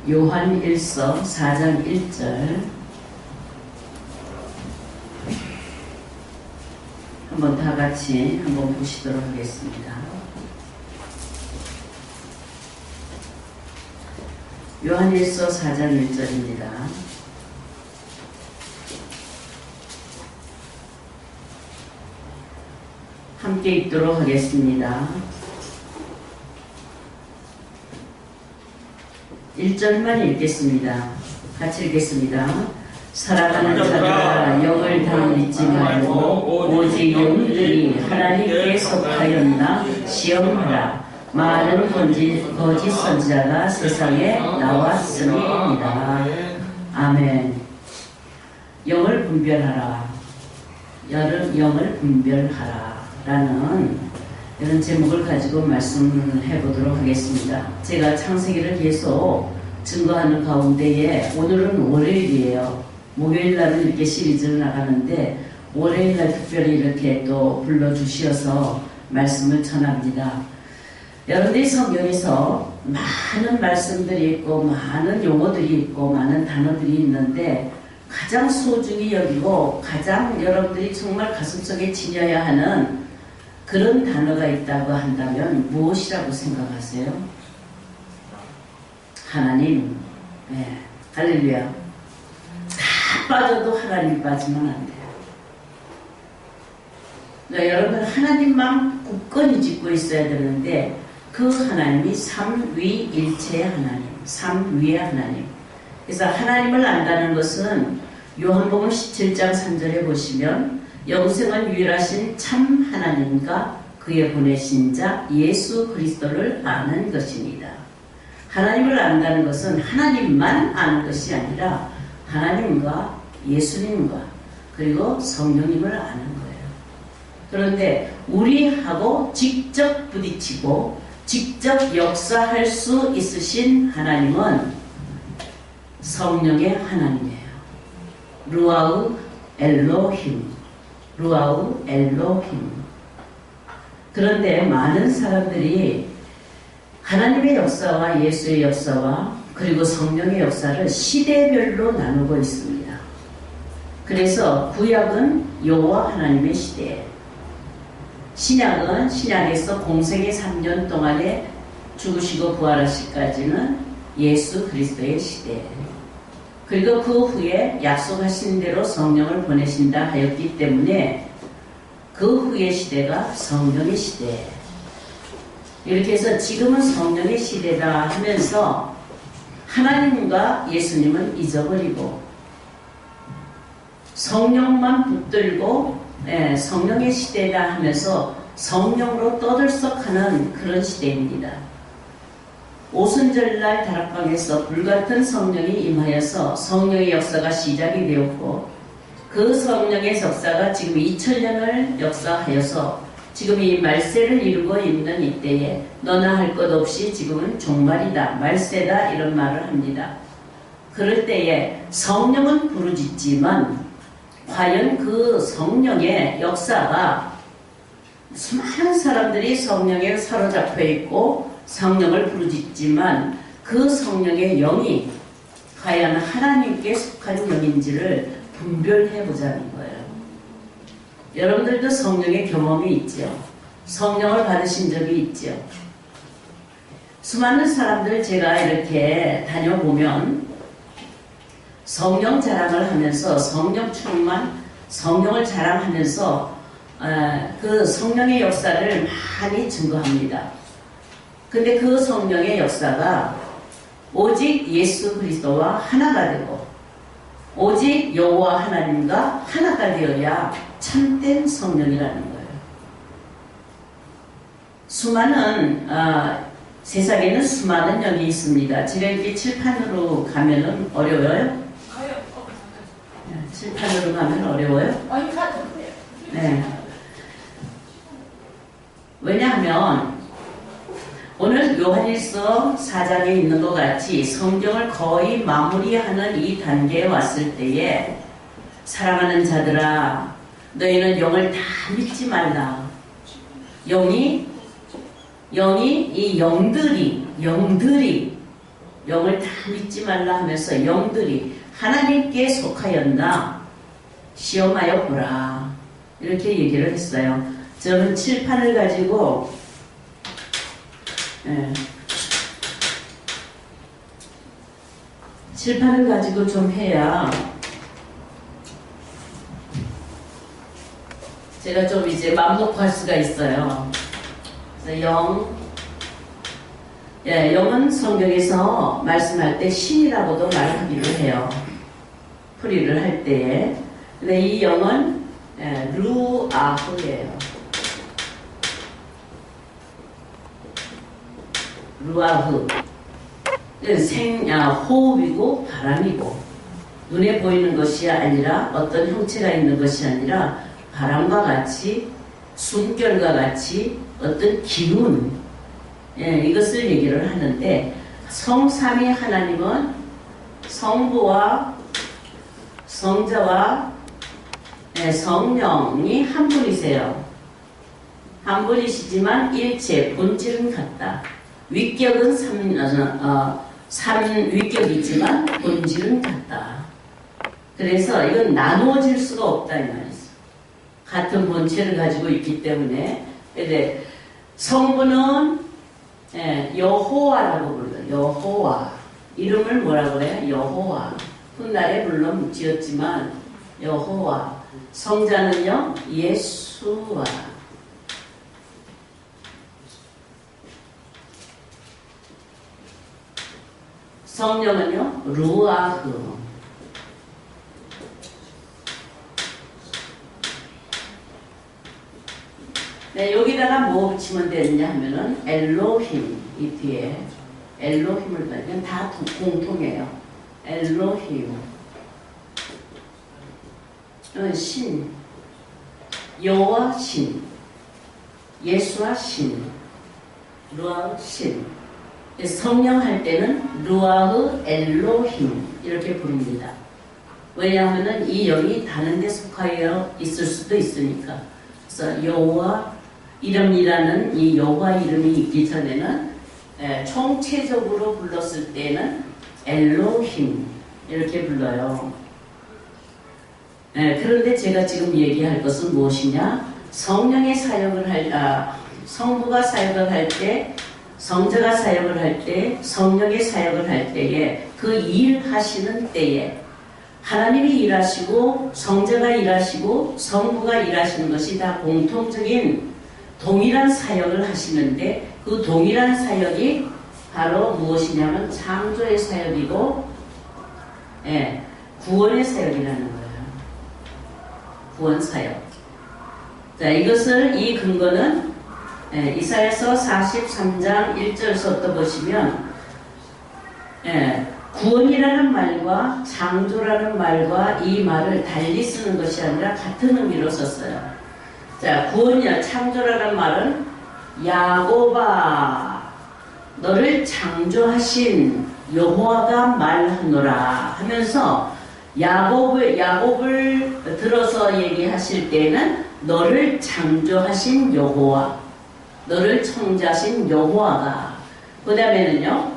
요한일서 4장 1절 한번 다 같이 한번 보시도록 하겠습니다. 요한일서 4장 1절입니다. 함께 읽도록 하겠습니다. 1절만 읽겠습니다. 같이 읽겠습니다. 사랑하는 자들아 영을 다 믿지 말고 오직 영들이 하나님께 속하였나 시험하라. 많은 거짓 선지자가 세상에 나왔음이니라. 아멘. 영을 분별하라. 영을 분별하라 라는 이런 제목을 가지고 말씀을 해보도록 하겠습니다. 제가 창세기를 계속 증거하는 가운데에 오늘은 월요일이에요. 목요일 날은 이렇게 시리즈를 나가는데 월요일 날 특별히 이렇게 또 불러주셔서 말씀을 전합니다. 여러분들이 성경에서 많은 말씀들이 있고 많은 용어들이 있고 많은 단어들이 있는데 가장 소중히 여기고 가장 여러분들이 정말 가슴속에 지녀야 하는 그런 단어가 있다고 한다면 무엇이라고 생각하세요? 하나님. 네. 할렐루야. 다 빠져도 하나님 빠지면 안 돼요. 네, 여러분 하나님만 굳건히 짓고 있어야 되는데 그 하나님이 삼위일체의 하나님, 삼위의 하나님. 그래서 하나님을 안다는 것은 요한복음 17장 3절에 보시면 영생은 유일하신 참 하나님과 그의 보내신 자 예수 그리스도를 아는 것입니다. 하나님을 안다는 것은 하나님만 아는 것이 아니라 하나님과 예수님과 그리고 성령님을 아는 거예요. 그런데 우리하고 직접 부딪히고 직접 역사할 수 있으신 하나님은 성령의 하나님이에요. 루아우 엘로힘. 루아우 엘로힘. 그런데 많은 사람들이 하나님의 역사와 예수의 역사와 그리고 성령의 역사를 시대별로 나누고 있습니다. 그래서 구약은 여호와 하나님의 시대, 신약은 신약에서 공생의 3년 동안에 죽으시고 부활하시기까지는 예수 그리스도의 시대, 그리고 그 후에 약속하신 대로 성령을 보내신다 하였기 때문에 그 후의 시대가 성령의 시대. 이렇게 해서 지금은 성령의 시대다 하면서 하나님과 예수님은 잊어버리고 성령만 붙들고 성령의 시대다 하면서 성령으로 떠들썩하는 그런 시대입니다. 오순절날 다락방에서 불같은 성령이 임하여서 성령의 역사가 시작이 되었고 그 성령의 역사가 지금 2000년을 역사하여서 지금 이 말세를 이루고 있는 이때에 너나 할 것 없이 지금은 종말이다, 말세다 이런 말을 합니다. 그럴 때에 성령은 부르짖지만 과연 그 성령의 역사가 수많은 사람들이 성령에 사로잡혀 있고 성령을 부르짖지만 그 성령의 영이 과연 하나님께 속한 영인지를 분별해 보자는 거예요. 여러분들도 성령의 경험이 있죠. 성령을 받으신 적이 있죠. 수많은 사람들 제가 이렇게 다녀보면 성령 자랑을 하면서 성령 충만, 성령을 자랑하면서 그 성령의 역사를 많이 증거합니다. 근데 그 성령의 역사가 오직 예수 그리스도와 하나가 되고 오직 여호와 하나님과 하나가 되어야 참된 성령이라는 거예요. 수많은 세상에는 수많은 영이 있습니다. 제가 이렇게 칠판으로 가면은 어려워요? 칠판으로 가면 어려워요? 네. 왜냐하면 오늘 요한일서 4장에 있는 것 같이 성경을 거의 마무리하는 이 단계에 왔을 때에 사랑하는 자들아 너희는 영을 다 믿지 말라. 영이 이 영들이 영을 다 믿지 말라 하면서 영들이 하나님께 속하였나 시험하여 보라. 이렇게 얘기를 했어요. 저는 칠판을 가지고 칠판을 가지고 좀 해야 제가 좀 이제 마음 놓고 할 수가 있어요. 그래서 영은 성경에서 말씀할 때 신이라고도 말하기도 해요. 풀이를 할 때에. 근데 이 영은 루아흐예요. 루아흐. 호흡이고 바람이고, 눈에 보이는 것이 아니라, 어떤 형체가 있는 것이 아니라 바람과 같이, 숨결과 같이 어떤 기운, 이것을 얘기를 하는데, 성삼위 하나님은 성부와 성자와 성령이 한 분이세요. 한 분이시지만 일체 본질은 같다. 위격은 위격이지만 본질은 같다. 그래서 이건 나누어질 수가 없다 이 말이죠. 같은 본체를 가지고 있기 때문에. 근데 성부는 여호와라고 불러요. 여호와. 이름을 뭐라고 해요? 여호와. 훗날에 물론 지었지만 여호와. 성자는요 예수와. 성령은요 루아흐. 여기다가 뭐 붙이면 되느냐 하면은 엘로힘. 이 뒤에 엘로힘을 달면 다 공통해요. 엘로힘. 신. 여호와 신. 예수와 신. 루아흐 신. 성령 할 때는 루아흐 엘로힘 이렇게 부릅니다. 왜냐하면 이 영이 다른 데 속하여 있을 수도 있으니까. 그래서 여호와 이름이라는 이 여호와 이름이 있기 전에는 총체적으로 불렀을 때는 엘로힘 이렇게 불러요. 그런데 제가 지금 얘기할 것은 무엇이냐? 성령의 사역을 성부가 사역을 할 때, 성자가 사역을 할 때, 성령의 사역을 할 때에 그 일하시는 때에 하나님이 일하시고 성자가 일하시고 성부가 일하시는 것이 다 공통적인 동일한 사역을 하시는데, 그 동일한 사역이 바로 무엇이냐면 창조의 사역이고 구원의 사역이라는 거예요. 구원 사역. 자, 이 근거는 이사야서 43장 1절부터 보시면 구원이라는 말과 창조라는 말과 이 말을 달리 쓰는 것이 아니라 같은 의미로 썼어요. 자, 구원이나 창조라는 말은 야곱아 너를 창조하신 여호와가 말하노라 하면서 야곱을 들어서 얘기하실 때는 너를 창조하신 여호와, 너를 창조하신 여호와가. 그 다음에는요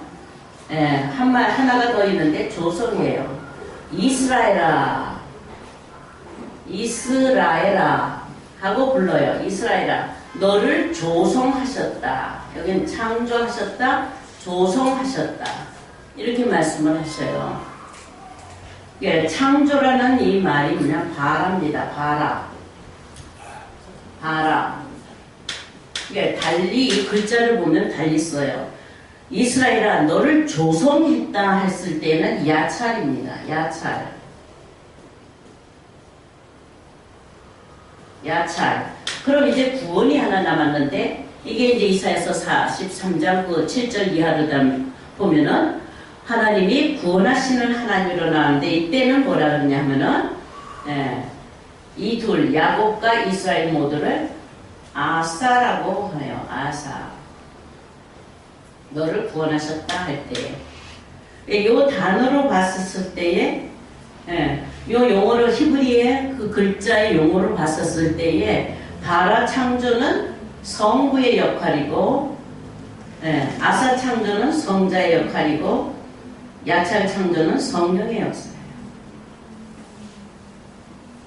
하나가 더 있는데 조성이에요. 이스라엘아 하고 불러요. 이스라엘아 너를 조성하셨다. 여기는 창조하셨다, 조성하셨다 이렇게 말씀을 하셔요. 창조라는 이 말이 그냥 바라입니다. 바라. 달리 이 글자를 보면 달리 써요. 이스라엘아 너를 조성했다 했을 때는 야찰입니다. 야찰. 그럼 이제 구원이 하나 남았는데, 이게 이제 이사야서 43장 그 7절 이하를 보면은 하나님이 구원하시는 하나님으로 나오는데, 이때는 뭐라 그러냐 하면은 이 둘 야곱과 이스라엘 모두를 아사라고 해요. 아사. 너를 구원하셨다 할 때에 이 단어로 봤었을 때에 이 용어를 히브리의 그 글자의 용어로 봤었을 때에 바라 창조는 성부의 역할이고 아사 창조는 성자의 역할이고 야찰 창조는 성령의 역사예요.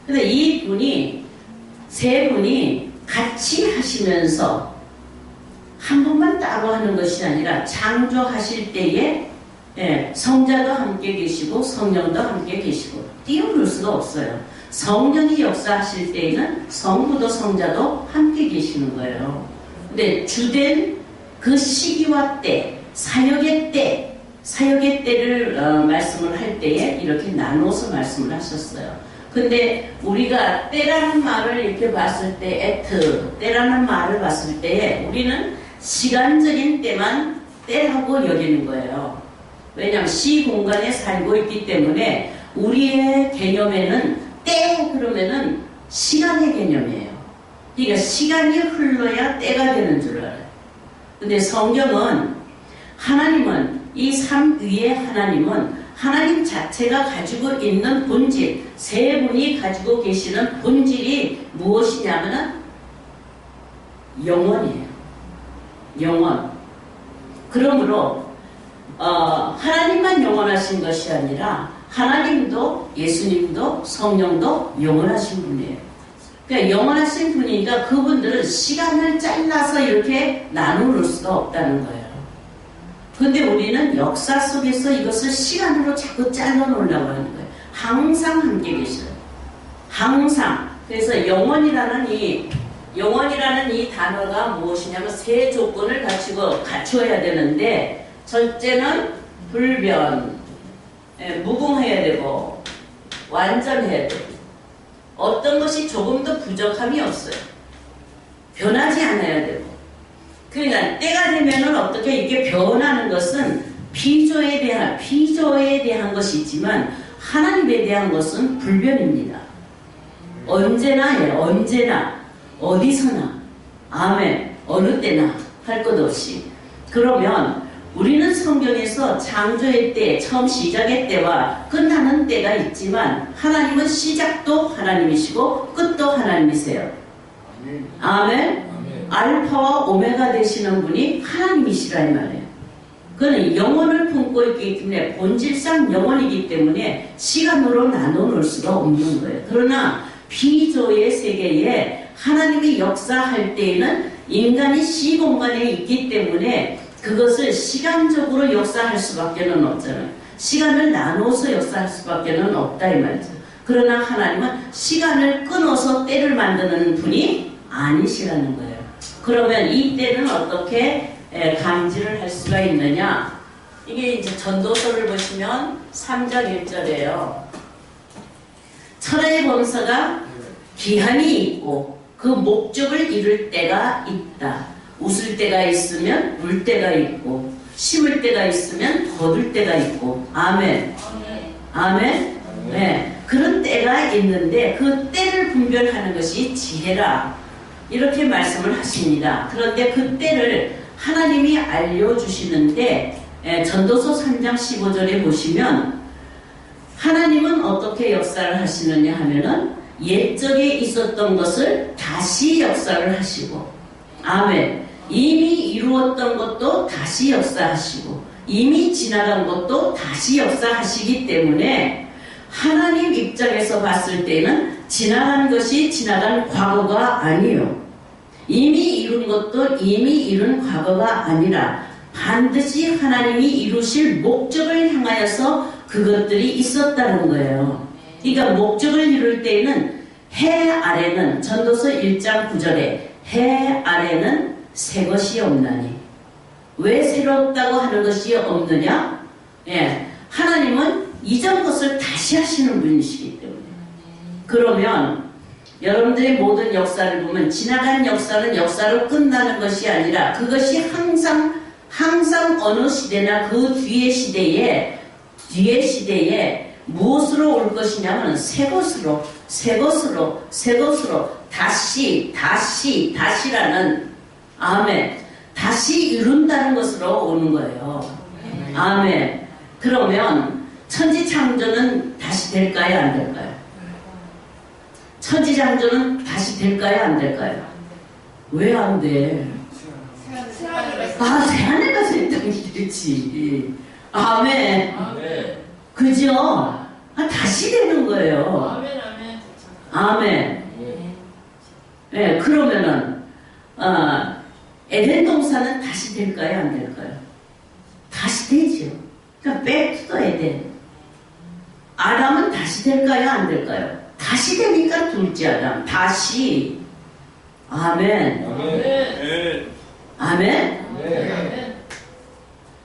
근데 이 분이, 세 분이 같이 하시면서 한 번만 따로 하는 것이 아니라 창조하실 때에 성자도 함께 계시고 성령도 함께 계시고 띄어놓을 수가 없어요. 성령이 역사하실 때에는 성부도 성자도 함께 계시는 거예요. 근데 주된 그 시기와 때, 사역의 때를 말씀을 할 때에 이렇게 나눠서 말씀을 하셨어요. 근데 우리가 때라는 말을 이렇게 봤을 때, 때라는 말을 봤을 때에 우리는 시간적인 때만 때라고 여기는 거예요. 왜냐하면 시공간에 살고 있기 때문에 우리의 개념에는 때 그러면은 시간의 개념이에요. 그러니까 시간이 흘러야 때가 되는 줄 알아요. 근데 성경은 하나님은 이 삼위의 하나님은 하나님 자체가 가지고 있는 본질, 세 분이 가지고 계시는 본질이 무엇이냐면은 영원이에요. 영원. 그러므로 하나님만 영원하신 것이 아니라 하나님도 예수님도 성령도 영원하신 분이에요. 그러니까 영원하신 분이니까 그분들은 시간을 잘라서 이렇게 나누는 수가 없다는 거예요. 근데 우리는 역사 속에서 이것을 시간으로 자꾸 잘라 놓으려고 하는 거예요. 항상 함께 계셔요. 항상. 그래서 영원이라는 이 단어가 무엇이냐면 세 조건을 갖추어야 되는데, 첫째는 불변, 무궁해야 되고 완전해야 되고 어떤 것이 조금도 부족함이 없어요. 변하지 않아야 되고. 그러니까 때가 되면은 어떻게 이렇게 변하는 것은 피조에 대한 것이 있지만 하나님에 대한 것은 불변입니다. 언제나 해요. 언제나 어디서나 아멘 어느 때나 할 것 없이. 그러면 우리는 성경에서 창조의 때, 처음 시작의 때와 끝나는 때가 있지만 하나님은 시작도 하나님이시고 끝도 하나님이세요. 아멘. 알파와 오메가 되시는 분이 하나님이시라 이 말이에요. 그는 영혼을 품고 있기 때문에 본질상 영혼이기 때문에 시간으로 나눠 놓을 수가 없는 거예요. 그러나 피조의 세계에 하나님이 역사할 때에는 인간이 시공간에 있기 때문에 그것을 시간적으로 역사할 수밖에 없잖아요. 시간을 나눠서 역사할 수밖에 없다 이 말이죠. 그러나 하나님은 시간을 끊어서 때를 만드는 분이 아니시라는 거예요. 그러면 이 때는 어떻게 감지를 할 수가 있느냐? 이게 이제 전도서를 보시면 3장 1절이에요. 철의 범사가 기한이 있고 그 목적을 이룰 때가 있다. 웃을 때가 있으면 울 때가 있고 심을 때가 있으면 거둘 때가 있고. 아멘. 아멘. 네. 그런 때가 있는데 그 때를 분별하는 것이 지혜라. 이렇게 말씀을 하십니다. 그런데 그 때를 하나님이 알려주시는데 전도서 3장 15절에 보시면 하나님은 어떻게 역사를 하시느냐 하면은 옛적에 있었던 것을 다시 역사를 하시고 아멘. 이미 이루었던 것도 다시 역사하시고 이미 지나간 것도 다시 역사하시기 때문에 하나님 입장에서 봤을 때는 지나간 것이 지나간 과거가 아니에요. 이미 이룬 것도 이미 이룬 과거가 아니라 반드시 하나님이 이루실 목적을 향하여서 그것들이 있었다는 거예요. 그러니까 목적을 이룰 때에는 해 아래는 전도서 1장 9절에 해 아래는 새 것이 없나니. 왜 새롭다고 하는 것이 없느냐? 하나님은 이전 것을 다시 하시는 분이시기 때문에. 그러면 여러분들의 모든 역사를 보면 지나간 역사는 역사로 끝나는 것이 아니라 그것이 항상 어느 시대나 그 뒤의 시대에 무엇으로 올 것이냐면 새 것으로 다시라는 아멘. 다시 이룬다는 것으로 오는 거예요. 아멘. 그러면 천지창조는 다시 될까요? 안 될까요? 천지창조는 다시 될까요? 안 될까요? 왜 안 돼? 새하늘과 새 땅이 그렇지. 아멘. 아멘. 그죠? 다시 되는 거예요. 아멘. 아멘. 아멘. 네, 그러면은 에덴 동산은 다시 될까요? 안 될까요? 다시 되죠. 그러니까 back to 에덴. 아담은 다시 될까요? 안 될까요? 다시 되니까 둘째 아담. 다시. 아멘. 아멘. 아멘. 아멘.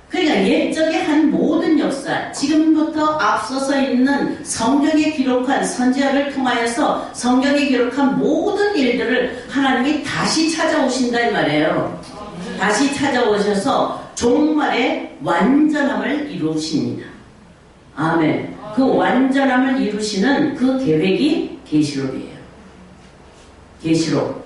그러니까 옛적의 한 모든 역사, 지금부터 앞서서 있는 성경에 기록한 선지자를 통하여서 성경에 기록한 모든 일들을 하나님이 다시 찾아오신다 이 말이에요. 다시 찾아오셔서 종말의 완전함을 이루십니다. 아멘. 그 완전함을 이루시는 그 계획이 계시록이에요. 계시록.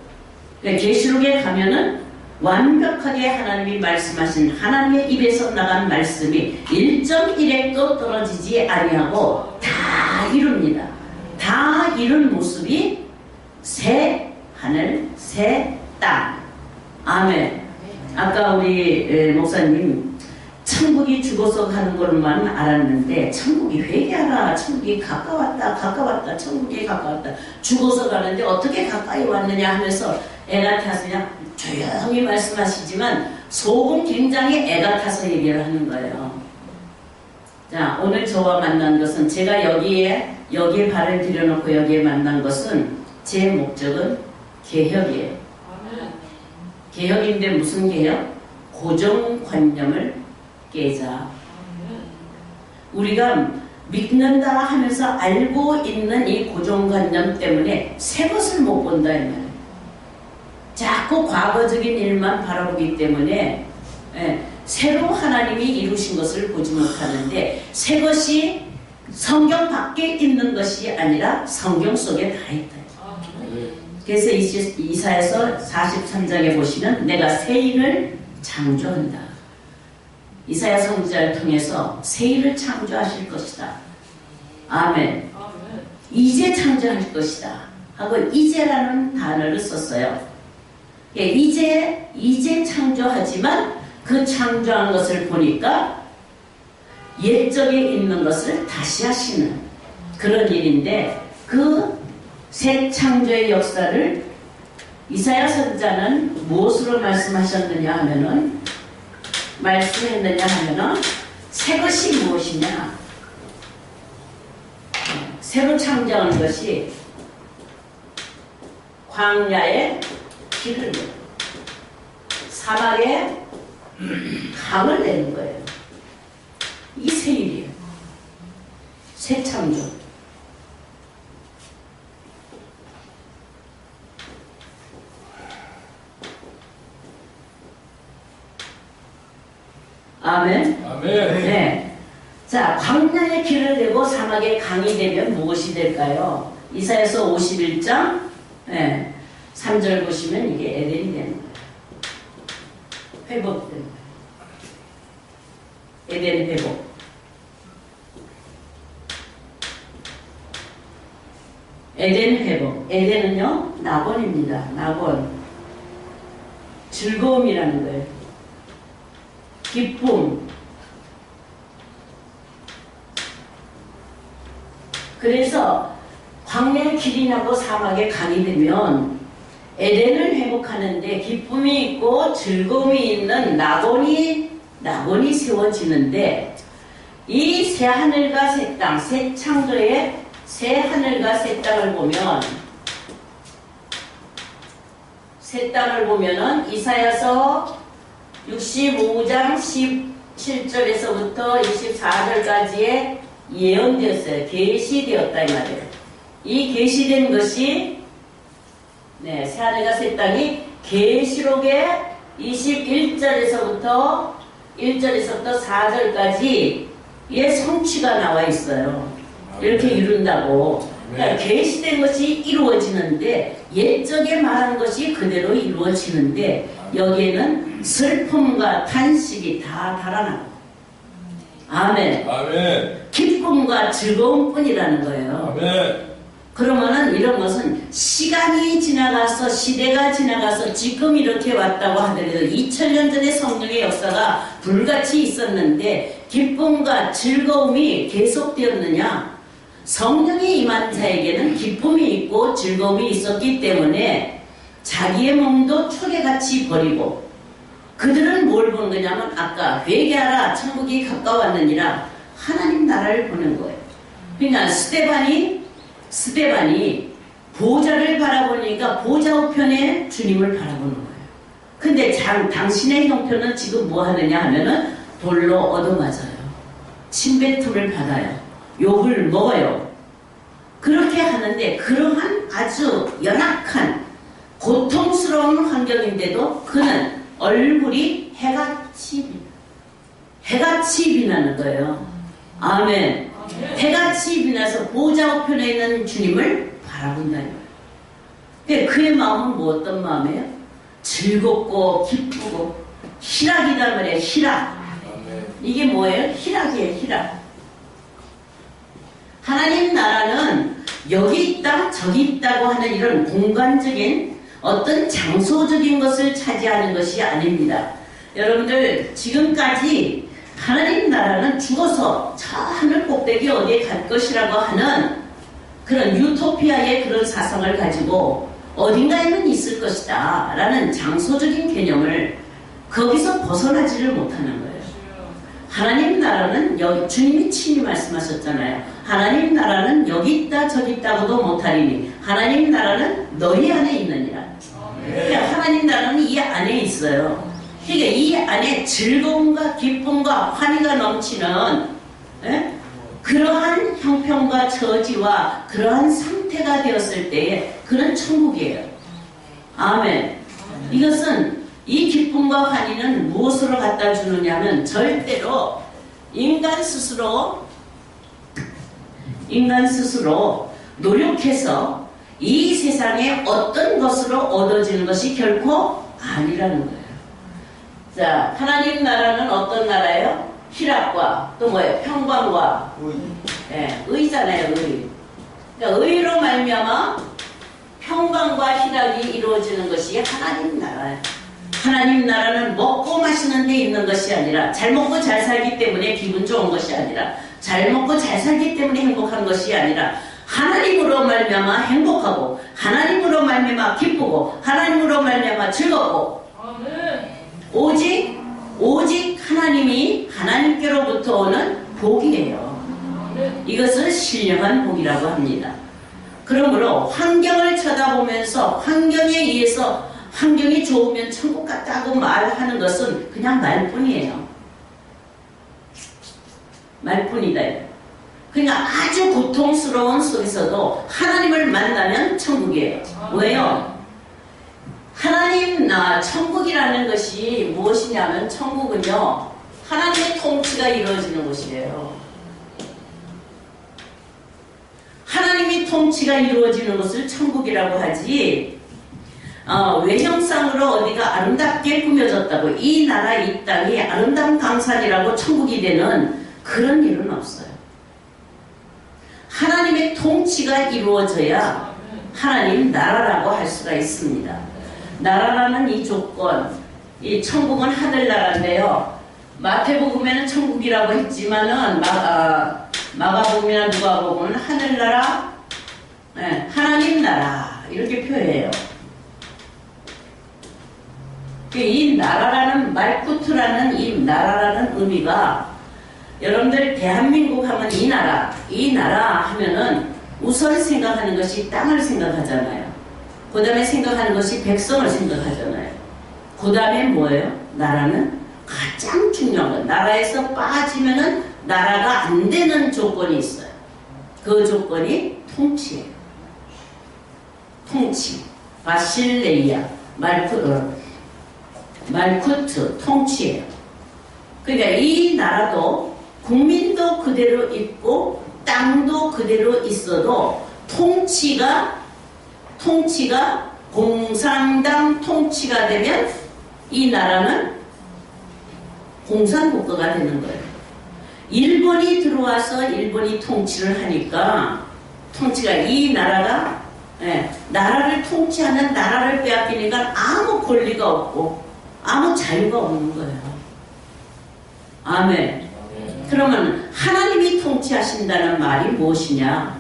그러니까 계시록에 가면은 완벽하게 하나님이 말씀하신 하나님의 입에서 나간 말씀이 1.1획도 떨어지지 아니하고 다 이룹니다. 다 이룬 모습이 새 하늘, 새 땅. 아멘. 아까 우리 목사님 천국이 죽어서 가는 것만 알았는데 천국이 회개하라. 천국이 가까웠다. 천국이 가까웠다. 죽어서 가는데 어떻게 가까이 왔느냐 하면서 애가 타서 그냥 조용히 말씀하시지만 속은 굉장히 애가 타서 얘기를 하는 거예요. 자, 오늘 저와 만난 것은 제가 여기에 발을 들여놓고 여기에 만난 것은 제 목적은 개혁이에요. 개혁인데 무슨 개혁? 고정관념을 깨자. 우리가 믿는다 하면서 알고 있는 이 고정관념 때문에 새 것을 못 본다 이 말이에요. 자꾸 과거적인 일만 바라보기 때문에 새로 하나님이 이루신 것을 보지 못하는데 새 것이 성경 밖에 있는 것이 아니라 성경 속에 다 있다. 그래서 이사야서 43장에 보시면 내가 새 일을 창조한다. 이사야 선지자를 통해서 새 일을 창조하실 것이다. 아멘. 이제 창조할 것이다 하고 이제라는 단어를 썼어요. 예, 이제 창조하지만 그 창조한 것을 보니까 옛적에 있는 것을 다시 하시는 그런 일인데 그 새 창조의 역사를 이사야 선지자는 무엇으로 말씀하셨느냐 하면은 새 것이 무엇이냐? 새로 창조한 것이 광야에 길을 내고 사막에 강을 내는 거예요. 이 새 일이에요. 새 창조. 아멘. 아멘. 네. 자, 광야에 길을 내고 사막에 강이 되면 무엇이 될까요? 이사야서 51장 3절 보시면 이게 에덴이 되는 거예요. 회복되는 거예요. 에덴 회복. 에덴 회복. 에덴은요, 낙원입니다. 낙원. 즐거움이라는 거예요. 기쁨. 그래서 광야에 길이 나고 사막에 강이 되면 에덴을 회복하는데 기쁨이 있고 즐거움이 있는 낙원이 세워지는데 이 새 하늘과 새 땅, 새 창조의 새 하늘과 새 땅을 보면 새 땅을 보면은 이사야서 65장 17절에서부터 24절까지의 예언되었어요. 계시되었다 이 말이에요. 이 계시된 것이 새하늘과 새 땅이 계시록의 21절에서부터 4절까지의 성취가 나와 있어요. 이렇게 이룬다고. 그러니까 계시된 것이 이루어지는데 옛적에 말한 것이 그대로 이루어지는데 여기에는 슬픔과 탄식이 다 달아나고 아멘. 아멘. 기쁨과 즐거움뿐이라는 거예요. 아멘. 그러면은 이런 것은 시간이 지나가서 시대가 지나가서 지금 이렇게 왔다고 하더라도 2000년 전의 성령의 역사가 불같이 있었는데 기쁨과 즐거움이 계속되었느냐? 성령이 임한 자에게는 기쁨이 있고 즐거움이 있었기 때문에 자기의 몸도 초계같이 버리고, 그들은 뭘 보는 거냐면 아까 회개하라 천국이 가까웠느니라 하나님 나라를 보는 거예요. 그러니까 스데반이 보좌를 바라보니까 보좌 우편에 주님을 바라보는 거예요. 근데 당신의 형편은 지금 뭐 하느냐 하면은 돌로 얻어맞아요. 침뱉음을 받아요. 욕을 먹어요. 그렇게 하는데 그러한 아주 연약한 고통스러운 환경인데도 그는 얼굴이 해같이 빛나는 거예요. 아멘. 해같이 빛나서 보좌 우편에 있는 주님을 바라본다는 거예요. 그의 마음은 뭐 어떤 마음이에요? 즐겁고 기쁘고 희락이란 말이에요. 희락. 이게 뭐예요? 희락이에요. 희락. 하나님 나라는 여기 있다 저기 있다고 하는 이런 공간적인 어떤 장소적인 것을 차지하는 것이 아닙니다. 여러분들 지금까지 하나님 나라는 죽어서 저 하늘 꼭대기 어디에 갈 것이라고 하는 그런 유토피아의 그런 사상을 가지고 어딘가에는 있을 것이다 라는 장소적인 개념을 거기서 벗어나지를 못하는 거예요. 하나님 나라는 주님이 친히 말씀하셨잖아요. 하나님 나라는 여기 있다 저기 있다고도 못하리니 하나님 나라는 너희 안에 있느니라. 그러니까 하나님 나라는 이 안에 있어요. 그러니까 이 안에 즐거움과 기쁨과 환희가 넘치는 그러한 형편과 처지와 그러한 상태가 되었을 때에 그는 천국이에요. 아멘. 이것은 이 기쁨과 환희는 무엇으로 갖다 주느냐면 절대로 인간 스스로 노력해서 이 세상에 어떤 것으로 얻어지는 것이 결코 아니라는 거예요. 자, 하나님 나라는 어떤 나라예요? 희락과 또 뭐예요? 평강과 의잖아요. 의. 그러니까 의로 말미암아 평강과 희락이 이루어지는 것이 하나님 나라예요. 하나님 나라는 먹고 마시는 데 있는 것이 아니라 잘 먹고 잘 살기 때문에 기분 좋은 것이 아니라 잘 먹고 잘 살기 때문에 행복한 것이 아니라 하나님으로 말미암아 행복하고 하나님으로 말미암아 기쁘고 하나님으로 말미암아 즐겁고 오직 하나님이 하나님께로부터 오는 복이에요. 이것을 신령한 복이라고 합니다. 그러므로 환경을 쳐다보면서 환경에 의해서 환경이 좋으면 천국 같다고 말하는 것은 그냥 말뿐이에요. 말뿐이다. 그러니까 아주 고통스러운 속에서도 하나님을 만나면 천국이에요. 왜요? 천국이라는 것이 무엇이냐면 천국은요 하나님의 통치가 이루어지는 곳이에요. 하나님의 통치가 이루어지는 것을 천국이라고 하지 외형상으로 어디가 아름답게 꾸며졌다고 이 나라 이 땅이 아름다운 강산이라고 천국이 되는 그런 일은 없어요. 하나님의 통치가 이루어져야 하나님 나라라고 할 수가 있습니다. 나라라는 이 조건, 이 천국은 하늘나라인데요. 마태복음에는 천국이라고 했지만은 마가복음이나 누가복음은 하늘나라, 하나님 나라 이렇게 표해요. 이 나라라는 말쿠트라는 이 나라라는 의미가 여러분들 대한민국 하면 이 나라 하면은 우선 생각하는 것이 땅을 생각하잖아요. 그 다음에 생각하는 것이 백성을 생각하잖아요. 그 다음에 뭐예요? 나라는 가장 중요한 거. 나라에서 빠지면은 나라가 안 되는 조건이 있어요. 그 조건이 통치예요. 통치. 바실레이아. 말쿠트. 통치예요. 그러니까 이 나라도 국민도 그대로 있고 땅도 그대로 있어도 통치가 공산당 통치가 되면 이 나라는 공산국가가 되는 거예요. 일본이 들어와서 일본이 통치를 하니까 통치가 이 나라가 나라를 통치하는 나라를 빼앗기니까 아무 권리가 없고 아무 자유가 없는 거예요. 아멘. 그러면 하나님이 통치하신다는 말이 무엇이냐?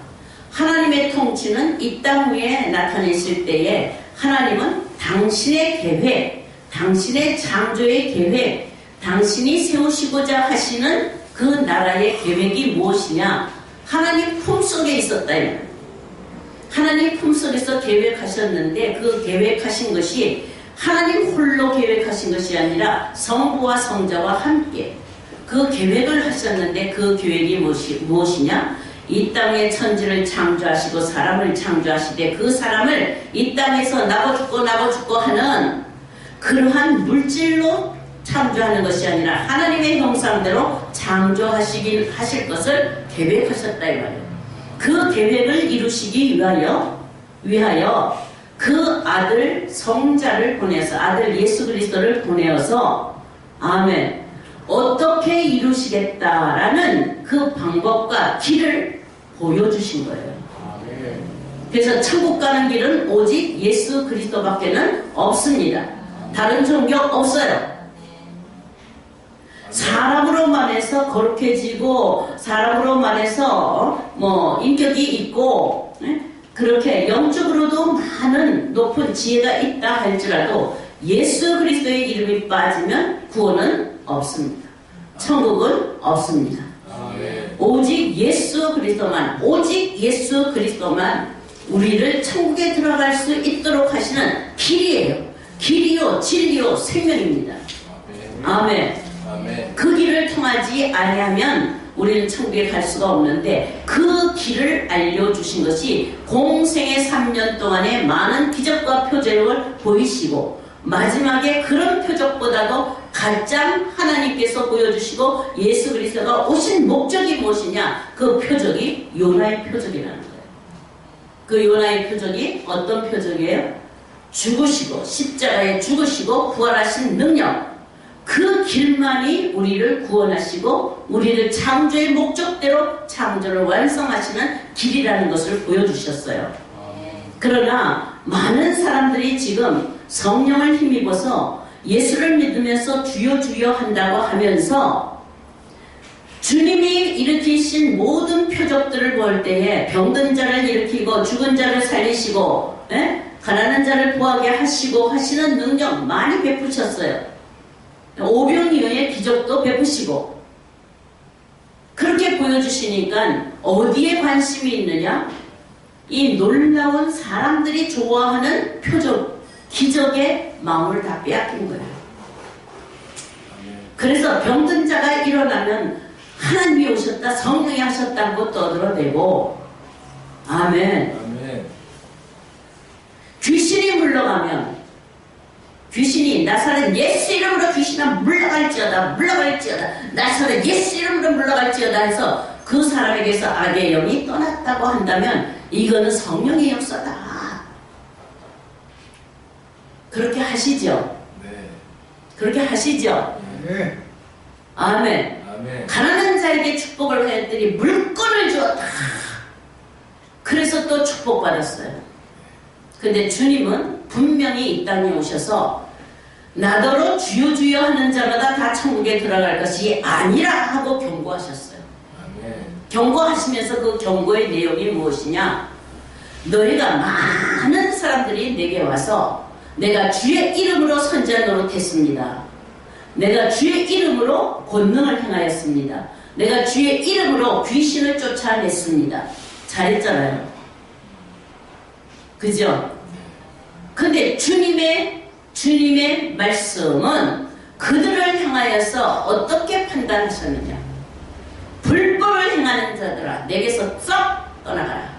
하나님의 통치는 이 땅 위에 나타내실 때에 하나님은 당신의 계획, 당신의 창조의 계획, 당신이 세우시고자 하시는 그 나라의 계획이 무엇이냐? 하나님 품속에 있었다. 하나님 품속에서 계획하셨는데 그 계획하신 것이 하나님 홀로 계획하신 것이 아니라 성부와 성자와 함께 그 계획을 하셨는데 그 계획이 무엇이냐? 이 땅의 천지를 창조하시고 사람을 창조하시되 그 사람을 이 땅에서 나고 죽고 하는 그러한 물질로 창조하는 것이 아니라 하나님의 형상대로 창조하실 것을 계획하셨다 이 말이에요. 그 계획을 이루시기 위하여 그 아들 성자를 보내서 아들 예수 그리스도를 보내어서 아멘 어떻게 이루시겠다라는 그 방법과 길을 보여주신 거예요. 그래서 천국 가는 길은 오직 예수 그리스도밖에는 없습니다. 다른 종교 없어요. 사람으로만 해서 거룩해지고 사람으로만 해서 인격이 있고 그렇게 영적으로도 많은 높은 지혜가 있다 할지라도 예수 그리스도의 이름이 빠지면 구원은 없습니다. 천국은 없습니다. 오직 예수 그리스도만 우리를 천국에 들어갈 수 있도록 하시는 길이에요. 길이요 진리요 생명입니다. 아멘. 그 길을 통하지 아니하면 우리는 천국에 갈 수가 없는데 그 길을 알려주신 것이 공생의 3년 동안에 많은 기적과 표적을 보이시고 마지막에 그런 표적보다도 가장 하나님께서 보여주시고 예수 그리스도가 오신 목적이 무엇이냐? 그 표적이 요나의 표적이라는 거예요. 그 요나의 표적이 어떤 표적이에요? 죽으시고 십자가에 죽으시고 부활하신 능력 그 길만이 우리를 구원하시고 우리를 창조의 목적대로 창조를 완성하시는 길이라는 것을 보여주셨어요. 그러나 많은 사람들이 지금 성령을 힘입어서 예수를 믿으면서 주여 주여 한다고 하면서 주님이 일으키신 모든 표적들을 볼 때에 병든 자를 일으키고 죽은 자를 살리시고 가난한 자를 부하게 하시고 하시는 능력 많이 베푸셨어요. 오병이어의 기적도 베푸시고 그렇게 보여주시니까 어디에 관심이 있느냐? 이 놀라운 사람들이 좋아하는 표적, 기적의 마음을 다 빼앗긴 거예요. 그래서 병든 자가 일어나면 하나님이 오셨다, 성령이 하셨다고 떠들어대고 아멘. 귀신이 물러가면 귀신이 나사렛 예수 이름으로 귀신아 물러갈지어다 나사렛 예수 이름으로 물러갈지어다 해서 그 사람에게서 악의 영이 떠났다고 한다면 이거는 성령의 역사다. 그렇게 하시죠? 네. 그렇게 하시죠? 네. 아멘. 가난한 자에게 축복을 하였더니 물건을 주었다. 그래서 또 축복받았어요. 근데 주님은 분명히 이 땅에 오셔서 나더러 주여 주여 하는 자마다 다 천국에 들어갈 것이 아니라 하고 경고하셨어요. 경고하시면서 그 경고의 내용이 무엇이냐? 너희가 많은 사람들이 내게 와서 내가 주의 이름으로 선지자 노릇했습니다. 내가 주의 이름으로 권능을 행하였습니다. 내가 주의 이름으로 귀신을 쫓아냈습니다. 잘했잖아요. 그죠? 근데 주님의 말씀은 그들을 향하여서 어떻게 판단하셨느냐? 불법을 행하는 자들아 내게서 썩 떠나가라.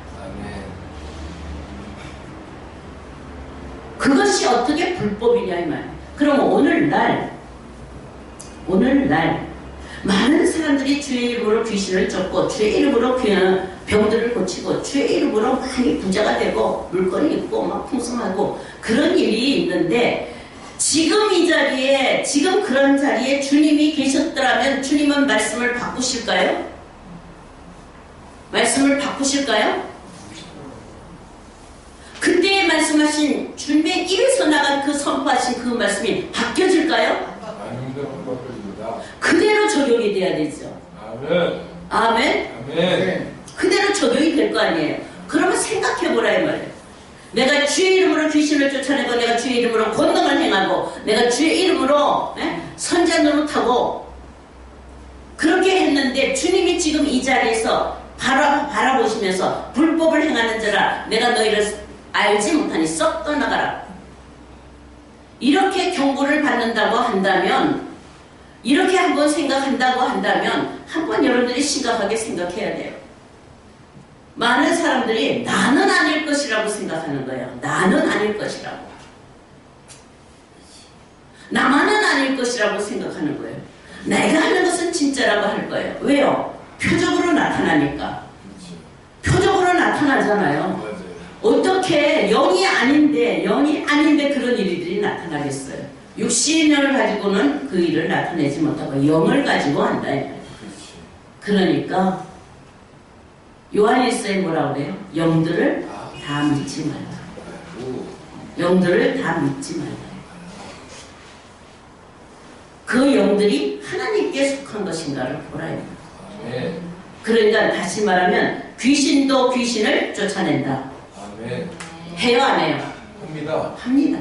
그것이 어떻게 불법이냐 이 말. 그럼 오늘날 많은 사람들이 주의 이름으로 귀신을 쫓고 주의 이름으로 병들을 고치고 주의 이름으로 많이 부자가 되고 물건이 있고 막 풍성하고 그런 일이 있는데 지금 이 자리에 지금 그런 자리에 주님이 계셨더라면 주님은 말씀을 바꾸실까요? 말씀을 바꾸실까요? 그때 말씀하신 주님의 입에서 나간 그 선포하신 그 말씀이 바뀌어질까요? 그대로 적용이 돼야 되죠. 아멘? 아멘. 그대로 적용이 될 거 아니에요. 그러면 생각해보라 이 말이에요. 내가 주의 이름으로 귀신을 쫓아내고 내가 주의 이름으로 권능을 행하고 내가 주의 이름으로 선자 노릇하고 그렇게 했는데 주님이 지금 이 자리에서 바라보시면서 불법을 행하는 자라 내가 너희를 알지 못하니 썩 떠나가라. 이렇게 경고를 받는다고 한다면 이렇게 한번 생각한다고 한다면 한번 여러분들이 심각하게 생각해야 돼요. 많은 사람들이 나는 아닐 것이라고 생각하는 거예요. 나는 아닐 것이라고. 나만은 아닐 것이라고 생각하는 거예요. 내가 하는 것은 진짜라고 할 거예요. 왜요? 표적으로 나타나니까. 표적으로 나타나잖아요. 어떻게 영이 아닌데 그런 일들이 나타나겠어요. 육신을 가지고는 그 일을 나타내지 못하고 영을 가지고 한다. 그러니까 요한일서에 뭐라고 그래요? 영들을 다 믿지 말라. 영들을 다 믿지 말라. 그 영들이 하나님께 속한 것인가를 보라. 그러니까 다시 말하면 귀신도 귀신을 쫓아낸다. 해요 안 해요? 합니다.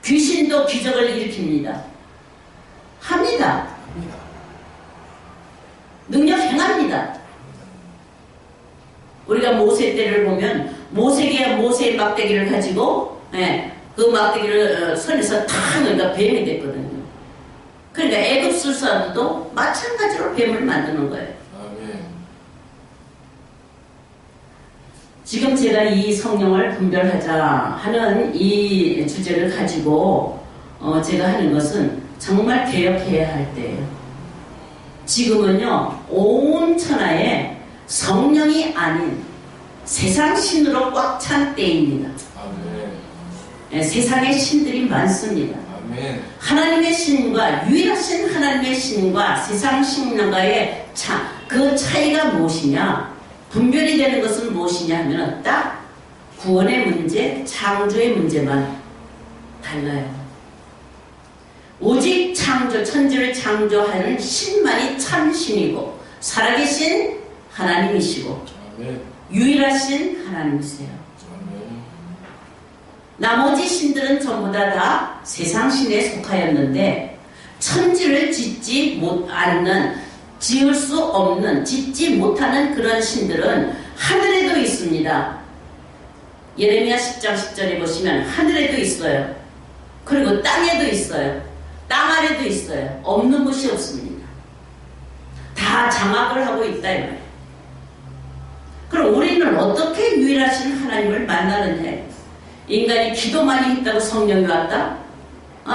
귀신도 기적을 일으킵니다. 합니다. 능력 행합니다. 우리가 모세 때를 보면 모세의 막대기를 가지고 그 막대기를 손에서 탁 넣으니까 뱀이 됐거든요. 그러니까 애굽 술사들도 마찬가지로 뱀을 만드는 거예요. 지금 제가 이 성령을 분별하자 하는 이 주제를 가지고 제가 하는 것은 정말 개혁해야 할 때예요. 지금은요 온 천하에 성령이 아닌 세상 신으로 꽉 찬 때입니다. 세상에 신들이 많습니다. 하나님의 신과 유일하신 하나님의 신과 세상 신과의 그 차이가 무엇이냐? 분별이 되는 것은 무엇이냐 하면 딱 구원의 문제, 창조의 문제만 달라요. 오직 창조, 천지를 창조하는 신만이 참 신이고 살아계신 하나님이시고 유일하신 하나님이세요. 나머지 신들은 전부 다 세상 신에 속하였는데 천지를 지을 수 없는, 짓지 못하는 그런 신들은 하늘에도 있습니다. 예레미야 10장 10절에 보시면 하늘에도 있어요. 그리고 땅에도 있어요. 땅 아래도 있어요. 없는 곳이 없습니다. 다 장악을 하고 있다 이 말이에요. 그럼 우리는 어떻게 유일하신 하나님을 만나느냐? 인간이 기도만 했다고 성령이 왔다?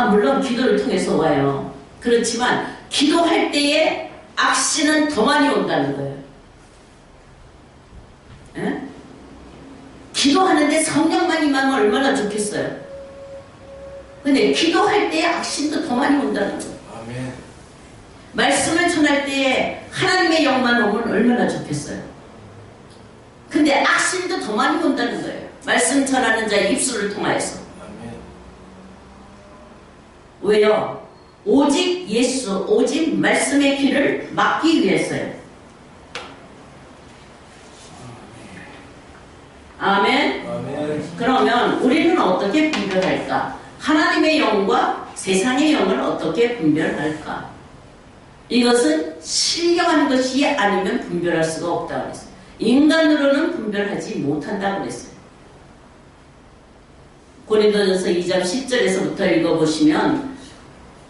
물론 기도를 통해서 와요. 그렇지만 기도할 때에 악신은 더 많이 온다는 거예요. 에? 기도하는데 성령만 임하면 얼마나 좋겠어요. 근데 기도할 때에 악신도 더 많이 온다는 거예요. 말씀을 전할 때에 하나님의 영만 오면 얼마나 좋겠어요. 근데 악신도 더 많이 온다는 거예요. 말씀 전하는 자의 입술을 통하여서. 왜요? 오직 예수, 오직 말씀의 길을 막기 위해서요. 아멘? 그러면 우리는 어떻게 분별할까? 하나님의 영과 세상의 영을 어떻게 분별할까? 이것은 신령한 것이 아니면 분별할 수가 없다고 그랬어요. 인간으로는 분별하지 못한다고 그랬어요. 고린도전서 2장 10절에서부터 읽어보시면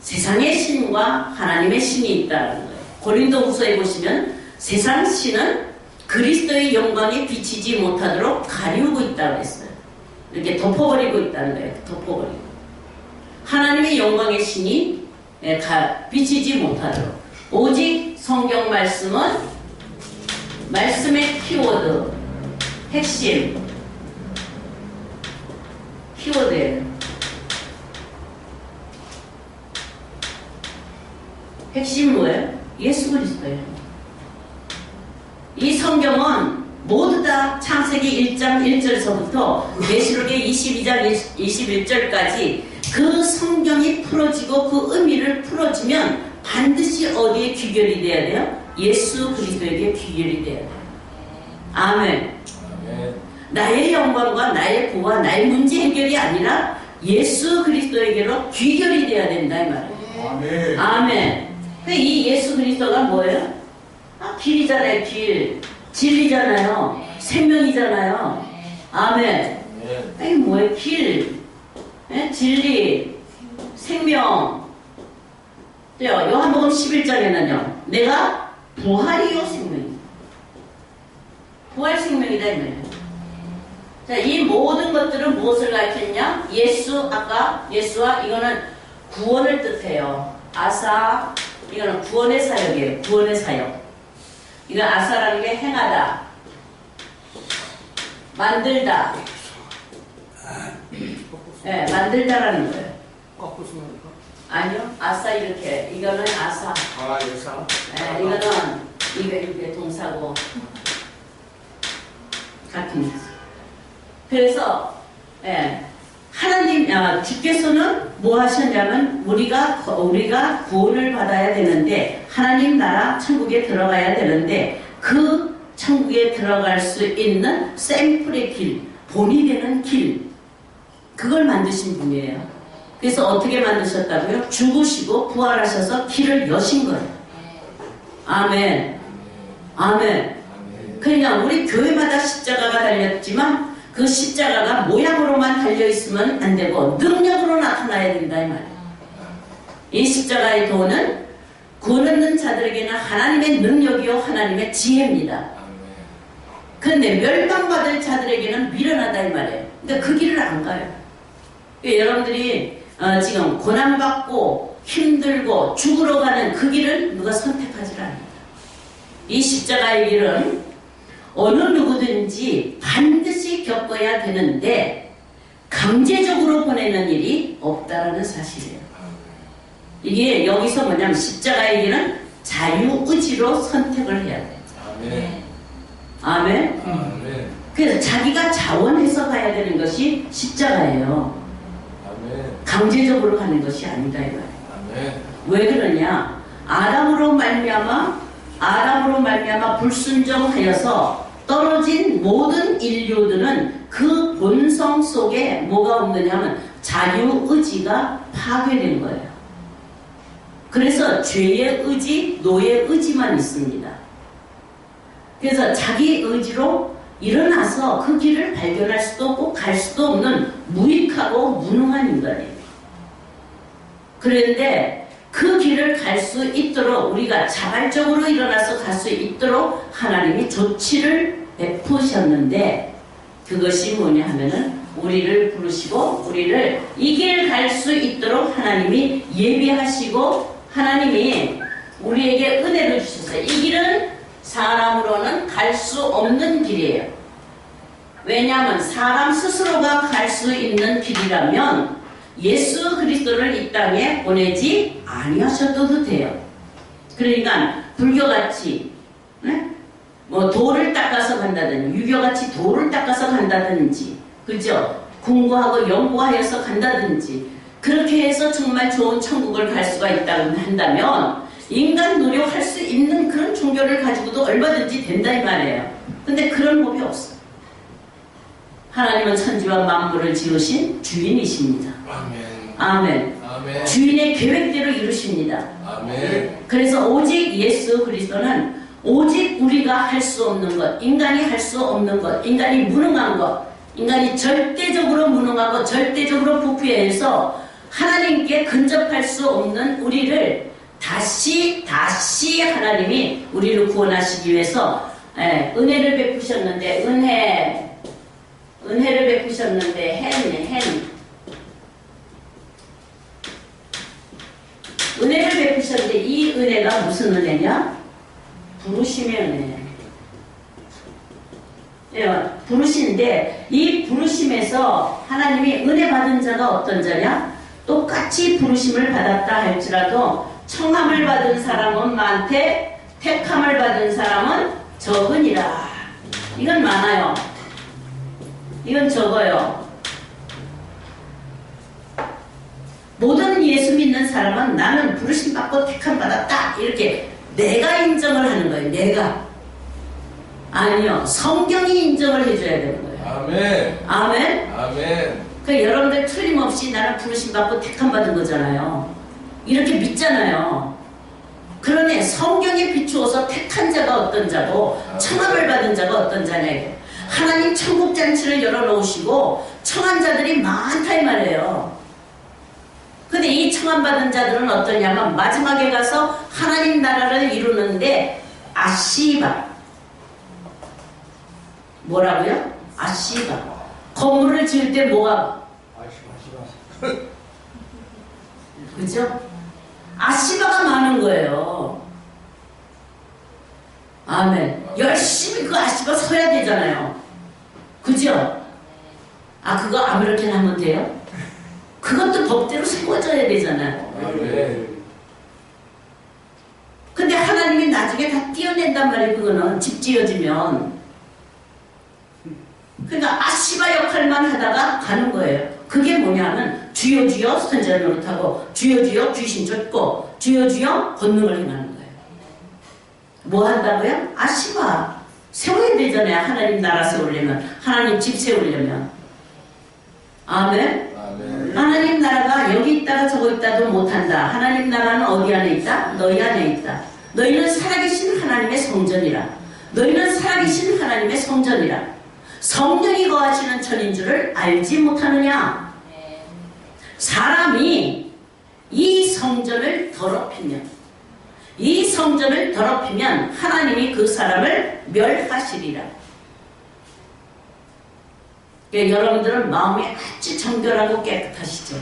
세상의 신과 하나님의 신이 있다는 거예요. 고린도후서에 보시면 세상 신은 그리스도의 영광에 비치지 못하도록 가리우고 있다고 했어요. 이렇게 덮어버리고 있다는 거예요. 덮어버리고. 하나님의 영광의 신이 비치지 못하도록. 오직 성경 말씀은 말씀의 키워드, 핵심, 키워드예요. 핵심은 뭐예요? 예수 그리스도예요. 이 성경은 모두 다 창세기 1장 1절에서부터 계시록의 22장 21절까지 그 성경이 풀어지고 그 의미를 풀어지면 반드시 어디에 귀결이 돼야 돼요? 예수 그리스도에게 귀결이 돼야 돼요. 아멘. 아멘. 나의 나의 영광과 나의 부와 나의 문제 해결이 아니라 예수 그리스도에게로 귀결이 돼야 된다 이 말이에요. 아멘. 아멘. 이 예수 그리스도가 뭐예요? 길이잖아요. 길. 진리잖아요. 생명이잖아요. 아멘. 아멘. 이게 뭐예요? 길, 진리, 생명. 요한복음 11장에는요. 내가 부활이요 생명이다. 부활 생명이다 이 말이에요. 자, 이 모든 것들은 무엇을 가르쳤냐? 아까 예수와 이거는 구원을 뜻해요. 아사, 이거는 구원의 사역이에요. 구원의 사역. 이건 아사라는 게 행하다, 만들다. 네, 만들다라는 거예요. 꺾으십니까? 아니요, 아사 이렇게. 이거는 아사. 아, 예사. 네, 이거는 이게 동사고 같은 거죠. 그래서 하나님 주께서는 뭐 하셨냐면 우리가 구원을 받아야 되는데 하나님 나라 천국에 들어가야 되는데 그 천국에 들어갈 수 있는 샘플의 길, 본이 되는 길, 그걸 만드신 분이에요. 그래서 어떻게 만드셨다고요? 죽으시고 부활하셔서 길을 여신 거예요. 아멘. 아멘. 그러니까 우리 교회마다 십자가가 달렸지만 그 십자가가 모양으로만 달려있으면 안 되고 능력으로 나타나야 된다 이 말이에요. 이 십자가의 도는 구원 얻는 자들에게는 하나님의 능력이요 하나님의 지혜입니다. 그런데 멸망받을 자들에게는 미련하다 이 말이에요. 그러니까 그 길을 안 가요. 여러분들이 지금 고난받고 힘들고 죽으러 가는 그 길을 누가 선택하지 않습니다. 이 십자가의 길은 어느 누구든지 반드시 겪어야 되는데 강제적으로 보내는 일이 없다라는 사실이에요. 이게 여기서 뭐냐면 십자가의 길은 자유의지로 선택을 해야 돼요. 아멘. 아멘. 아멘. 그래서 자기가 자원해서 가야 되는 것이 십자가예요. 아멘. 강제적으로 가는 것이 아니다 이거예요. 아멘. 왜 그러냐? 아담으로 말미암아 불순종하여서 떨어진 모든 인류들은 그 본성 속에 뭐가 없느냐면 자유의지가 파괴된 거예요. 그래서 죄의 의지, 노의 의지만 있습니다. 그래서 자기 의지로 일어나서 그 길을 발견할 수도 없고 갈 수도 없는 무익하고 무능한 인간이에요. 그런데 그 길을 갈 수 있도록 우리가 자발적으로 일어나서 갈 수 있도록 하나님이 조치를 베푸셨는데 그것이 뭐냐 하면은 우리를 부르시고 우리를 이 길 갈 수 있도록 하나님이 예비하시고 하나님이 우리에게 은혜를 주셨어요. 이 길은 사람으로는 갈 수 없는 길이에요. 왜냐하면 사람 스스로가 갈 수 있는 길이라면 예수 그리스도를 이 땅에 보내지 아니하셔도 돼요. 그러니까 불교같이 뭐 돌을 닦아서 간다든지 유교같이 돌을 닦아서 간다든지 그죠? 공부하고 연구하여서 간다든지 그렇게 해서 정말 좋은 천국을 갈 수가 있다고 한다면 인간 노력할 수 있는 그런 종교를 가지고도 얼마든지 된다 이 말이에요. 근데 그런 법이 없어요. 하나님은 천지와 만물을 지으신 주인이십니다. 아멘. 아멘. 아멘. 주인의 계획대로 이루십니다. 아멘. 그래서 오직 예수 그리스도는 오직 우리가 할 수 없는 것, 인간이 할 수 없는 것, 인간이 무능한 것, 인간이 절대적으로 무능하고 절대적으로 부패해서 하나님께 근접할 수 없는 우리를 다시 하나님이 우리를 구원하시기 위해서 은혜를 베푸셨는데 은혜를 베푸셨는데 은혜를 베푸셨는데 이 은혜가 무슨 은혜냐? 부르심의 은혜예요. 부르신데 이 부르심에서 하나님이 은혜 받은 자가 어떤 자냐? 똑같이 부르심을 받았다 할지라도 청함을 받은 사람은 많되 택함을 받은 사람은 적으니라. 이건 많아요. 이건 적어요. 모든 예수 믿는 사람은 나는 부르심 받고 택함 받았다 이렇게 내가 인정을 하는 거예요. 내가. 아니요, 성경이 인정을 해줘야 되는 거예요. 아멘. 아멘. 아멘. 그 여러분들 틀림없이 나는 부르심 받고 택함 받은 거잖아요. 이렇게 믿잖아요. 그러네, 성경에 비추어서 택한 자가 어떤 자고 청함을 받은 자가 어떤 자냐. 하나님 천국 잔치를 열어놓으시고 청한 자들이 많다 이 말이에요. 근데 이 청함 받은 자들은 어떠냐면 마지막에 가서 하나님 나라를 이루는데 아시바, 뭐라고요? 아시바. 건물을 지을 때 뭐가 그죠? 아시바가 많은 거예요. 아멘. 열심히 그 아시바 서야 되잖아요. 그죠? 아, 그거 아무렇게나 하면 돼요? 그것도 법대로 세워져야 되잖아요. 아멘. 근데 하나님이 나중에 다 띄어낸단 말이에요. 그거는 집 지어지면. 그러니까 아시바 역할만 하다가 가는 거예요. 그게 뭐냐면 주여 주여 선지자 노릇하고 주여 주여 귀신 쫓고 주여 주여 권능을 행하는 거예요. 뭐 한다고요? 아시바 세워야 되잖아요. 하나님 나라 세우려면, 하나님 집 세우려면. 아멘. 아멘. 하나님 나라가 여기 있다가 저거 있다도 못한다. 하나님 나라는 어디 안에 있다? 너희 안에 있다. 너희는 살아계신 하나님의 성전이라. 너희는 살아계신 하나님의 성전이라. 성령이 거하시는 천인 줄을 알지 못하느냐. 사람이 이 성전을 더럽히면, 이 성전을 더럽히면 하나님이 그 사람을 멸하시리라. 그러니까 여러분들은 마음이 아주 정결하고 깨끗하시죠.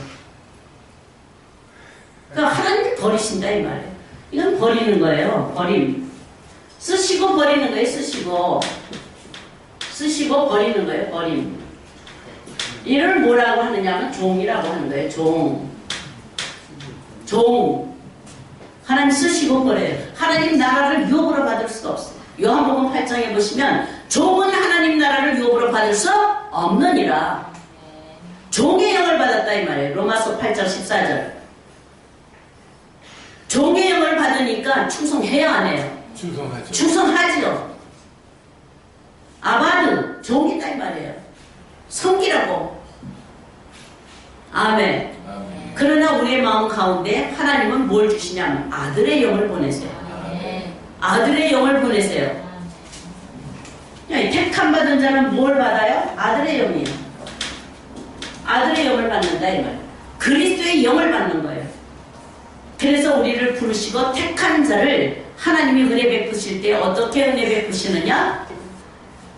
그러니까 하나님이 버리신다 이 말이에요. 이건 버리는 거예요. 버림. 쓰시고 버리는 거예요. 쓰시고 버리는 거예요. 버림. 이를 뭐라고 하느냐면 종이라고 하는 거예요. 종. 하나님 쓰시고 버려요. 하나님 나라를 유업으로 받을 수가 없어요. 요한복음 8장에 보시면 종은 하나님 나라를 유업으로 받을 수 없느니라. 종의 영을 받았다 이 말이에요. 로마서 8장 14절. 종의 영을 받으니까 충성해야 안 해요? 충성하죠. 충성하죠. 아바드, 종이다 이 말이에요. 성기라고. 아멘. 아멘. 그러나 우리의 마음 가운데 하나님은 뭘 주시냐면 아들의 영을 보내세요. 아들의 영을 보내세요. 택함 받은 자는 뭘 받아요? 아들의 영이에요. 아들의 영을 받는다 이 말. 그리스도의 영을 받는 거예요. 그래서 우리를 부르시고 택한 자를 하나님이 은혜 베푸실 때 어떻게 은혜 베푸시느냐?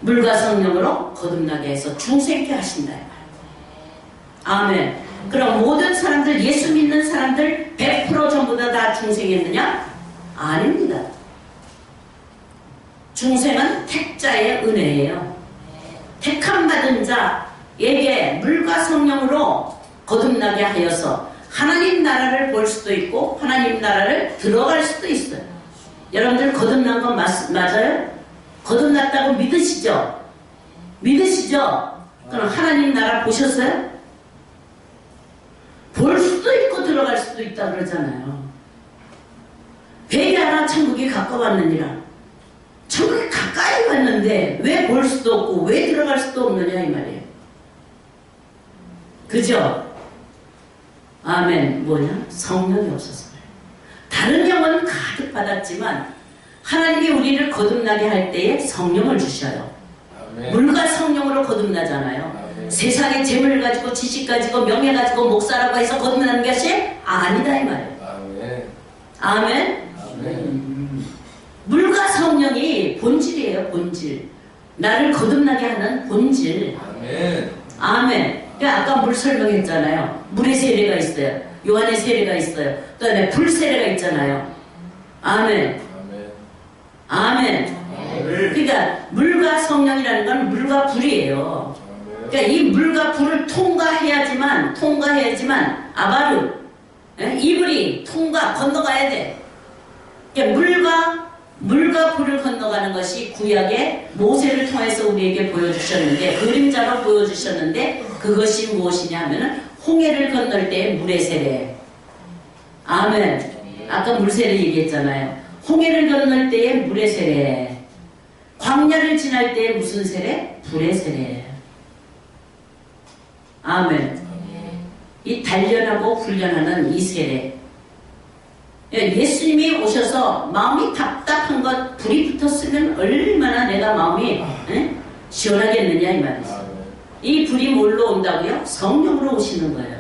물과 성령으로 거듭나게 해서 중생케 하신다 이 말. 아멘. 그럼 모든 사람들, 예수 믿는 사람들 100% 전부 다 중생했느냐? 아닙니다. 중생은 택자의 은혜예요. 택함 받은 자에게 물과 성령으로 거듭나게 하여서 하나님 나라를 볼 수도 있고 하나님 나라를 들어갈 수도 있어요. 여러분들 거듭난 건 맞아요? 거듭났다고 믿으시죠? 믿으시죠? 그럼 하나님 나라 보셨어요? 볼 수도 있고 들어갈 수도 있다 그러잖아요. 회개하라 천국이 가까웠느니라. 천국이 가까이 왔는데 왜 볼 수도 없고 왜 들어갈 수도 없느냐 이 말이에요. 그죠? 아멘. 뭐냐? 성령이 없어서 그래요. 다른 영은 가득 받았지만 하나님이 우리를 거듭나게 할 때에 성령을 주셔요. 아멘. 물과 성령으로 거듭나잖아요. 아멘. 세상의 재물 가지고 지식 가지고 명예 가지고 목사라고 해서 거듭나는 것이 아니다 이 말이에요. 아멘. 아멘. 아멘. 물과 성령이 본질이에요. 본질. 나를 거듭나게 하는 본질. 아멘. 아멘. 그러니까 아까 물 설명했잖아요. 물의 세례가 있어요. 요한의 세례가 있어요. 또 다음에 불 세례가 있잖아요. 아멘. 아멘. 아멘. 그러니까 물과 성령이라는 건 물과 불이에요. 그러니까 이 물과 불을 통과해야지만 아바르 이불이 건너가야 돼. 그러니까 물과 불을 건너가는 것이 구약의 모세를 통해서 우리에게 보여주셨는데, 그림자로 보여주셨는데, 그것이 무엇이냐 하면은 홍해를 건널 때의 물의 세례, 아멘. 아까 물세례 얘기했잖아요. 홍해를 건널 때에 물의 세례, 광야를 지날 때에 무슨 세례? 불의 세례. 아멘. 이 단련하고 훈련하는 이 세례. 예수님이 오셔서 마음이 답답한 것 불이 붙었으면 얼마나 내가 마음이 시원하겠느냐 이 말이죠. 이 불이 뭘로 온다고요? 성령으로 오시는 거예요.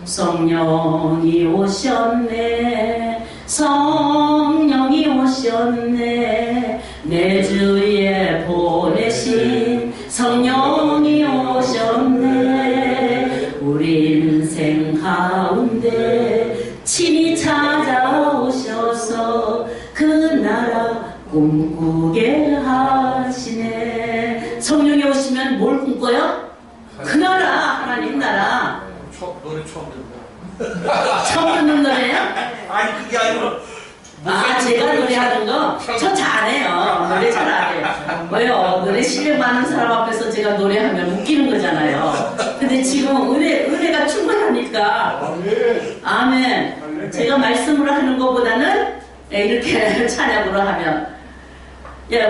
성령이 오셨네, 성령이 오셨네, 내 주에 보내신 성령이 오셨네, 우리 인생 가운데 친히 찾아오셔서 그 나라 꿈꾸게 하시네. 성령이 오시면 뭘 꿈꿔요? 그 나라, 하나님 나라. 노래 처음 듣는다. 처음 듣는 노래예요? 아니 그게 아니라. 제가 노래하는 거 저 잘해요. 노래 잘 안 해요. 왜요? 노래 실력 많은 사람 앞에서 제가 노래하면 웃기는 거잖아요. 근데 지금 은혜가 충분하니까. 아멘. 제가 말씀으로 하는 것보다는 이렇게 찬양으로 하면,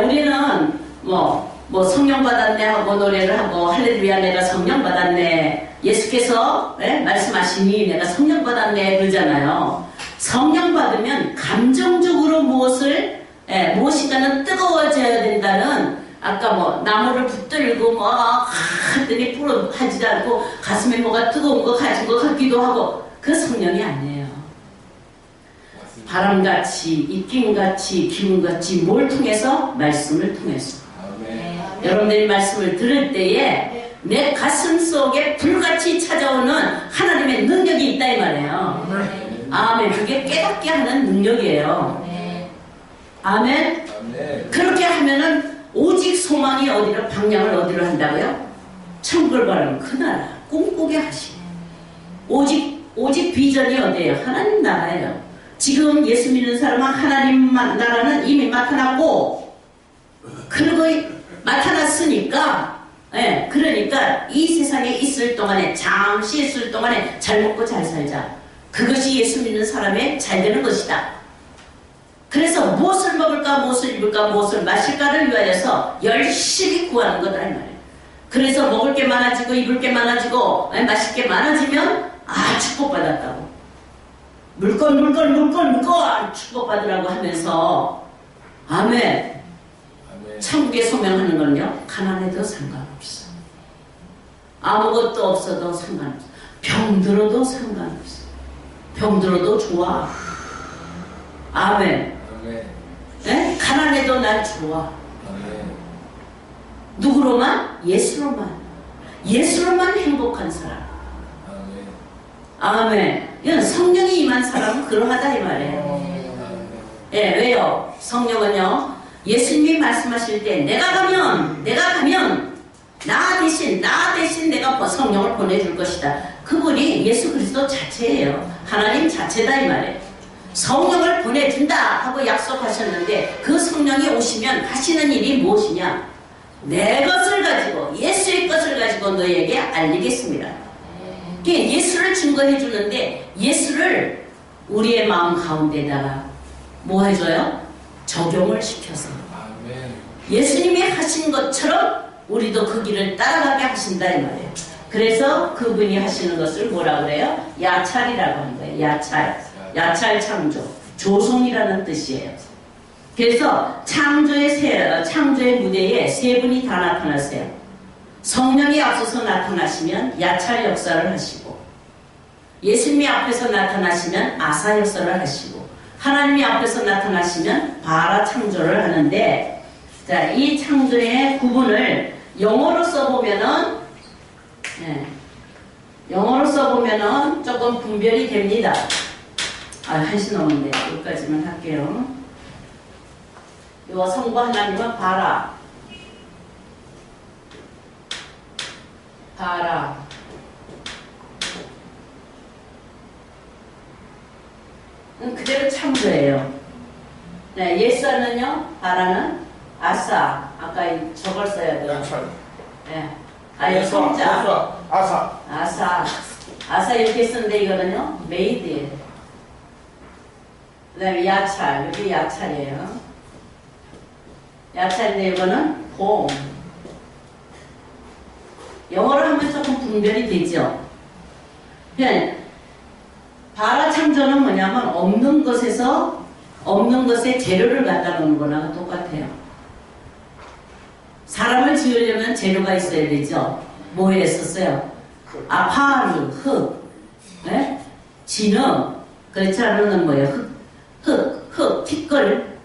우리는 뭐 성령 받았네 하고 노래를 하고 할렐루야 내가 성령 받았네, 예수께서 말씀하시니 내가 성령 받았네 그러잖아요. 성령 받으면 감정적으로 무엇인가는 뜨거워져야 된다는, 아까 나무를 붙들고 하더니 불어 하지도 않고 가슴에 뭐가 뜨거운 거 가진 것 같기도 하고, 그 성령이 아니에요. 바람같이 입김같이 기운같이 뭘 통해서? 말씀을 통해서. 여러분들이 말씀을 들을 때에 내 가슴 속에 불같이 찾아오는 하나님의 능력이 있다 이 말이에요. 아멘. 그게 깨닫게 하는 능력이에요. 아멘. 그렇게 하면은 오직 소망이 어디로, 방향을 어디로 한다고요? 천국을 바라는 그 나라 꿈꾸게 하시네. 오직 비전이 어디예요? 하나님 나라예요. 지금 예수 믿는 사람은 하나님 나라는 이미 나타났고, 그리고 나타났으니까, 그러니까 이 세상에 있을 동안에, 잠시 있을 동안에 잘 먹고 잘 살자. 그것이 예수 믿는 사람의 잘 되는 것이다. 그래서 무엇을 먹을까, 무엇을 입을까, 무엇을 마실까를 위하여서 열심히 구하는 거다 이 말이에요. 그래서 먹을 게 많아지고 입을 게 많아지고 마실 게 많아지면 축복받았다고. 물건 축복받으라고 하면서, 아멘. 천국에 소명하는 건요, 가난해도 상관없어. 아무것도 없어도 상관없어. 병들어도 상관없어. 병들어도 좋아. 아멘. 가난해도 난 좋아. 누구로만? 예수로만. 예수로만 행복한 사람. 아멘. 이건 성령이 임한 사람은 그러하다 이 말이에요. 왜요? 성령은요, 예수님이 말씀하실 때 내가 가면 나 대신 내가 성령을 보내줄 것이다. 그분이 예수 그리스도 자체예요. 하나님 자체다 이 말이에요. 성령을 보내준다 하고 약속하셨는데, 그 성령이 오시면 하시는 일이 무엇이냐? 내 것을 가지고, 예수의 것을 가지고 너에게 알리겠습니다. 예수를 증거해 주는데, 예수를 우리의 마음 가운데다가 뭐 해줘요? 적용을 시켜서 예수님이 하신 것처럼 우리도 그 길을 따라가게 하신다 이 말이에요. 그래서 그분이 하시는 것을 뭐라 그래요? 야찰이라고 하는 거예요. 야찰 창조, 조성이라는 뜻이에요. 그래서 창조의 무대에 세 분이 다 나타났어요. 성령이 앞서서 나타나시면 야찰 역사를 하시고, 예수님이 앞에서 나타나시면 아사 역사를 하시고, 하나님이 앞에서 나타나시면 바라 창조를 하는데, 자, 이 창조의 구분을 영어로 써보면은 조금 분별이 됩니다. 1시 넘었네. 여기까지만 할게요. 요 성부 하나님은 바라. 그대로 창조예요. 예수는요, 바라는 아사. 아까 저걸 써야 돼요. 성자. 아사 이렇게 쓰는데, 이거는요, 메이드예요. 그 다음에 야찰, 여기 야찰이에요. 야찰인데 이거는 봄. 영어로 하면 조금 분별이 되죠. 그냥 바라창조는 뭐냐면 없는 것에서 없는 것에 재료를 갖다 놓는 거랑 똑같아요. 사람을 지으려면 재료가 있어야 되죠. 뭐 했었어요? 파르, 흙, 네? 진흙, 그렇지 않으면 뭐예요? 흙, 티끌.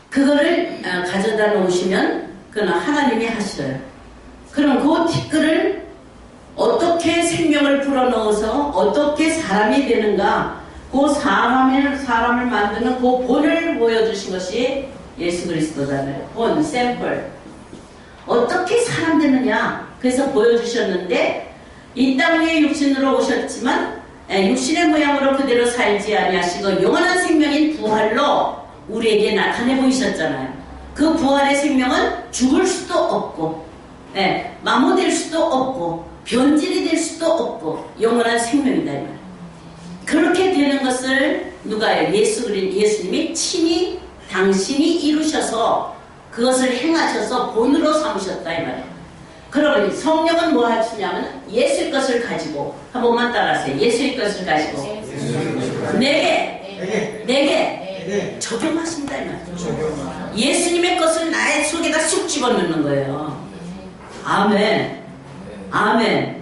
그거를 가져다 놓으시면 그건 하나님이 하셔요. 그럼 그 티끌을 어떻게 생명을 불어넣어서 어떻게 사람이 되는가, 그 사람을 만드는 그 본을 보여주신 것이 예수 그리스도잖아요. 본, 샘플. 어떻게 사람 되느냐, 그래서 보여주셨는데, 이 땅 위에 육신으로 오셨지만 육신의 모양으로 그대로 살지 아니하시고 영원한 생명인 부활로 우리에게 나타내 보이셨잖아요. 그 부활의 생명은 죽을 수도 없고, 마모될 수도 없고, 변질이 될 수도 없고, 영원한 생명이다. 그렇게 되는 것을 누가요? 예수님이 친히 당신이 이루셔서 그것을 행하셔서 본으로 삼으셨다 이 말이에요. 그러면 성령은 뭐 하시냐면 예수의 것을 가지고, 한 번만 따라하세요. 예수의 것을 가지고 내게 적용하신다 이 말이에요. 예수님의 것을 나의 속에다 쑥 집어넣는 거예요. 아멘. 아멘.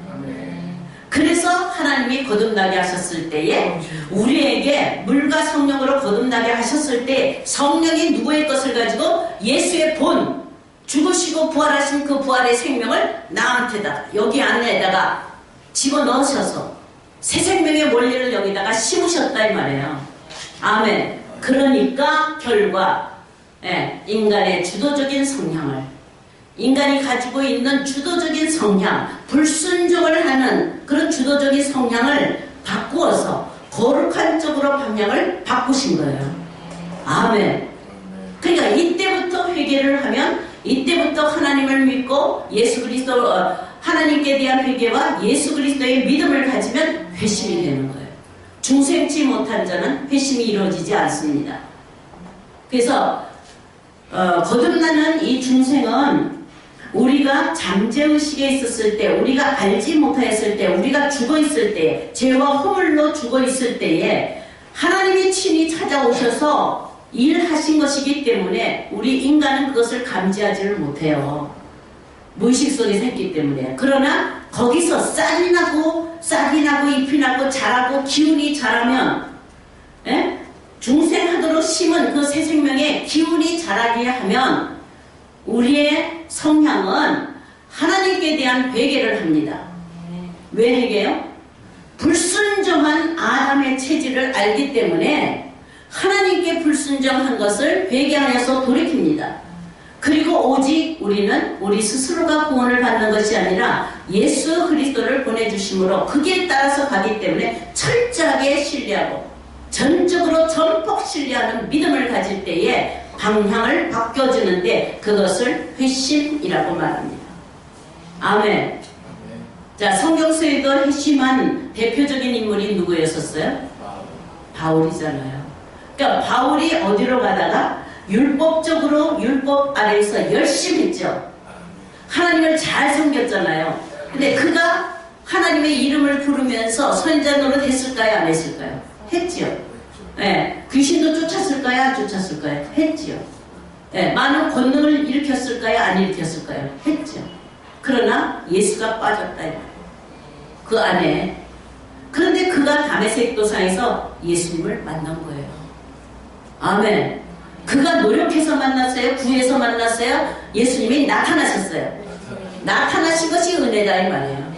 그래서 하나님이 거듭나게 하셨을 때에, 우리에게 물과 성령으로 거듭나게 하셨을 때, 성령이 누구의 것을 가지고 예수의 본, 죽으시고 부활하신 그 부활의 생명을 나한테다가, 여기 안에다가 집어넣으셔서 새 생명의 원리를 여기다가 심으셨다 이 말이에요. 아멘. 그러니까 결과, 인간의 주도적인 성향을, 인간이 가지고 있는 주도적인 성향, 불순종을 하는 그런 주도적인 성향을 바꾸어서 거룩한 쪽으로 방향을 바꾸신 거예요. 아멘. 그러니까 이때부터 회개를 하면, 이때부터 하나님을 믿고 예수 그리스도, 하나님께 대한 회개와 예수 그리스도의 믿음을 가지면 회심이 되는 거예요. 중생치 못한 자는 회심이 이루어지지 않습니다. 그래서 거듭나는 이 중생은 우리가 잠재의식에 있었을 때, 우리가 알지 못하였을 때, 우리가 죽어있을 때, 죄와 허물로 죽어있을 때에 하나님이 친히 찾아오셔서 일하신 것이기 때문에 우리 인간은 그것을 감지하지를 못해요. 무의식 속에서 했기 때문에. 그러나 거기서 싹이 나고 잎이 나고 자라고 기운이 자라면, 중생하도록 심은 그 새 생명의 기운이 자라게 하면 우리의 성향은 하나님께 대한 회개를 합니다. 왜 회개요? 불순종한 아담의 체질을 알기 때문에 하나님께 불순종한 것을 회개하여서 돌이킵니다. 그리고 오직 우리는 우리 스스로가 구원을 받는 것이 아니라 예수 그리스도를 보내주심으로 거기에 따라서 가기 때문에 철저하게 신뢰하고 전적으로 전폭 신뢰하는 믿음을 가질 때에 방향을 바뀌어주는데 그것을 회심이라고 말합니다. 아멘. 자, 성경 속에도 회심한 대표적인 인물이 누구였었어요? 바울이잖아요. 그러니까 바울이 어디로 가다가 율법적으로 율법 아래에서 열심히 했죠. 하나님을 잘 섬겼잖아요. 근데 그가 하나님의 이름을 부르면서 선지자 노릇 했을까요? 안 했을까요? 했지요. 귀신도 쫓았을까요? 안 쫓았을까요? 했지요. 많은 권능을 일으켰을까요? 안 일으켰을까요? 했죠. 그러나 예수가 빠졌다. 그 안에. 그런데 그가 다메섹 도상에서 예수님을 만난 거예요. 아멘. 그가 노력해서 만났어요? 구해서 만났어요? 예수님이 나타나셨어요. 나타나신 것이 은혜다 이 말이에요.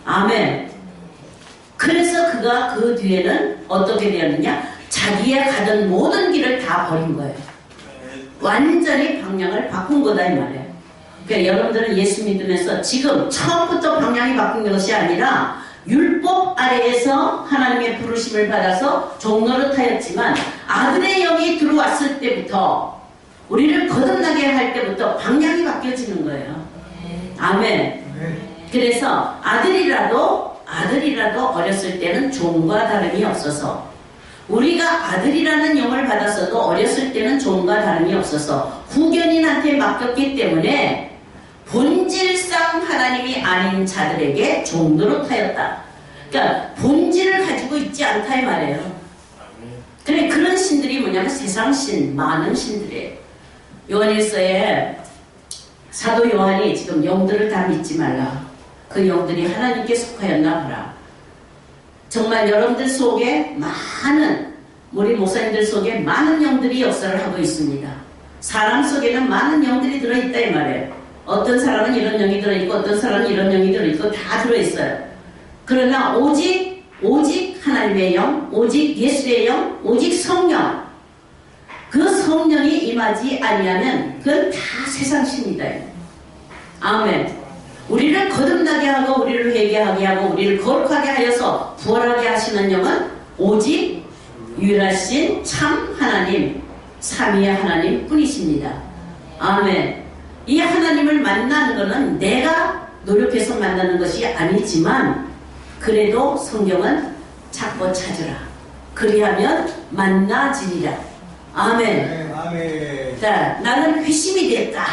아멘. 그래서 그가 그 뒤에는 어떻게 되었느냐? 자기의 가던 모든 길을 다 버린 거예요. 완전히 방향을 바꾼 거다 이 말이에요. 그러니까 여러분들은 예수 믿으면서 지금 처음부터 방향이 바뀐 것이 아니라 율법 아래에서 하나님의 부르심을 받아서 종노릇하였지만 아들의 영이 들어왔을 때부터, 우리를 거듭나게 할 때부터 방향이 바뀌어지는 거예요. 아멘. 그래서 아들이라도 어렸을 때는 종과 다름이 없어서 우리가 아들이라는 영을 받았어도 어렸을 때는 종과 다름이 없어서 후견인한테 맡겼기 때문에 본질상 하나님이 아닌 자들에게 종 노릇하였다. 그러니까 본질을 가지고 있지 않다 이 말이에요. 그래, 그런 신들이 뭐냐면 세상 신, 많은 신들이에요. 요한일서에 사도 요한이 지금 영들을 다 믿지 말라. 그 영들이 하나님께 속하였나 보라. 정말 여러분들 속에 많은, 우리 목사님들 속에 많은 영들이 역사를 하고 있습니다. 사람 속에는 많은 영들이 들어있다 이 말이에요. 어떤 사람은 이런 영이 들어있고 어떤 사람은 이런 영이 들어있고 다 들어있어요. 그러나 오직 하나님의 영, 오직 예수의 영, 오직 성령, 그 성령이 임하지 아니하면 그건 다 세상 신이다. 아멘. 우리를 거듭나게 하고 우리를 회개하게 하고 우리를 거룩하게 하여서 부활하게 하시는 영은 오직 유일하신 참 하나님, 삼위의 하나님 뿐이십니다. 아멘. 이 하나님을 만나는 것은 내가 노력해서 만나는 것이 아니지만 그래도 성경은 찾고 찾으라. 그리하면 만나지리라. 아멘. 아멘. 자, 나는 회심이 됐다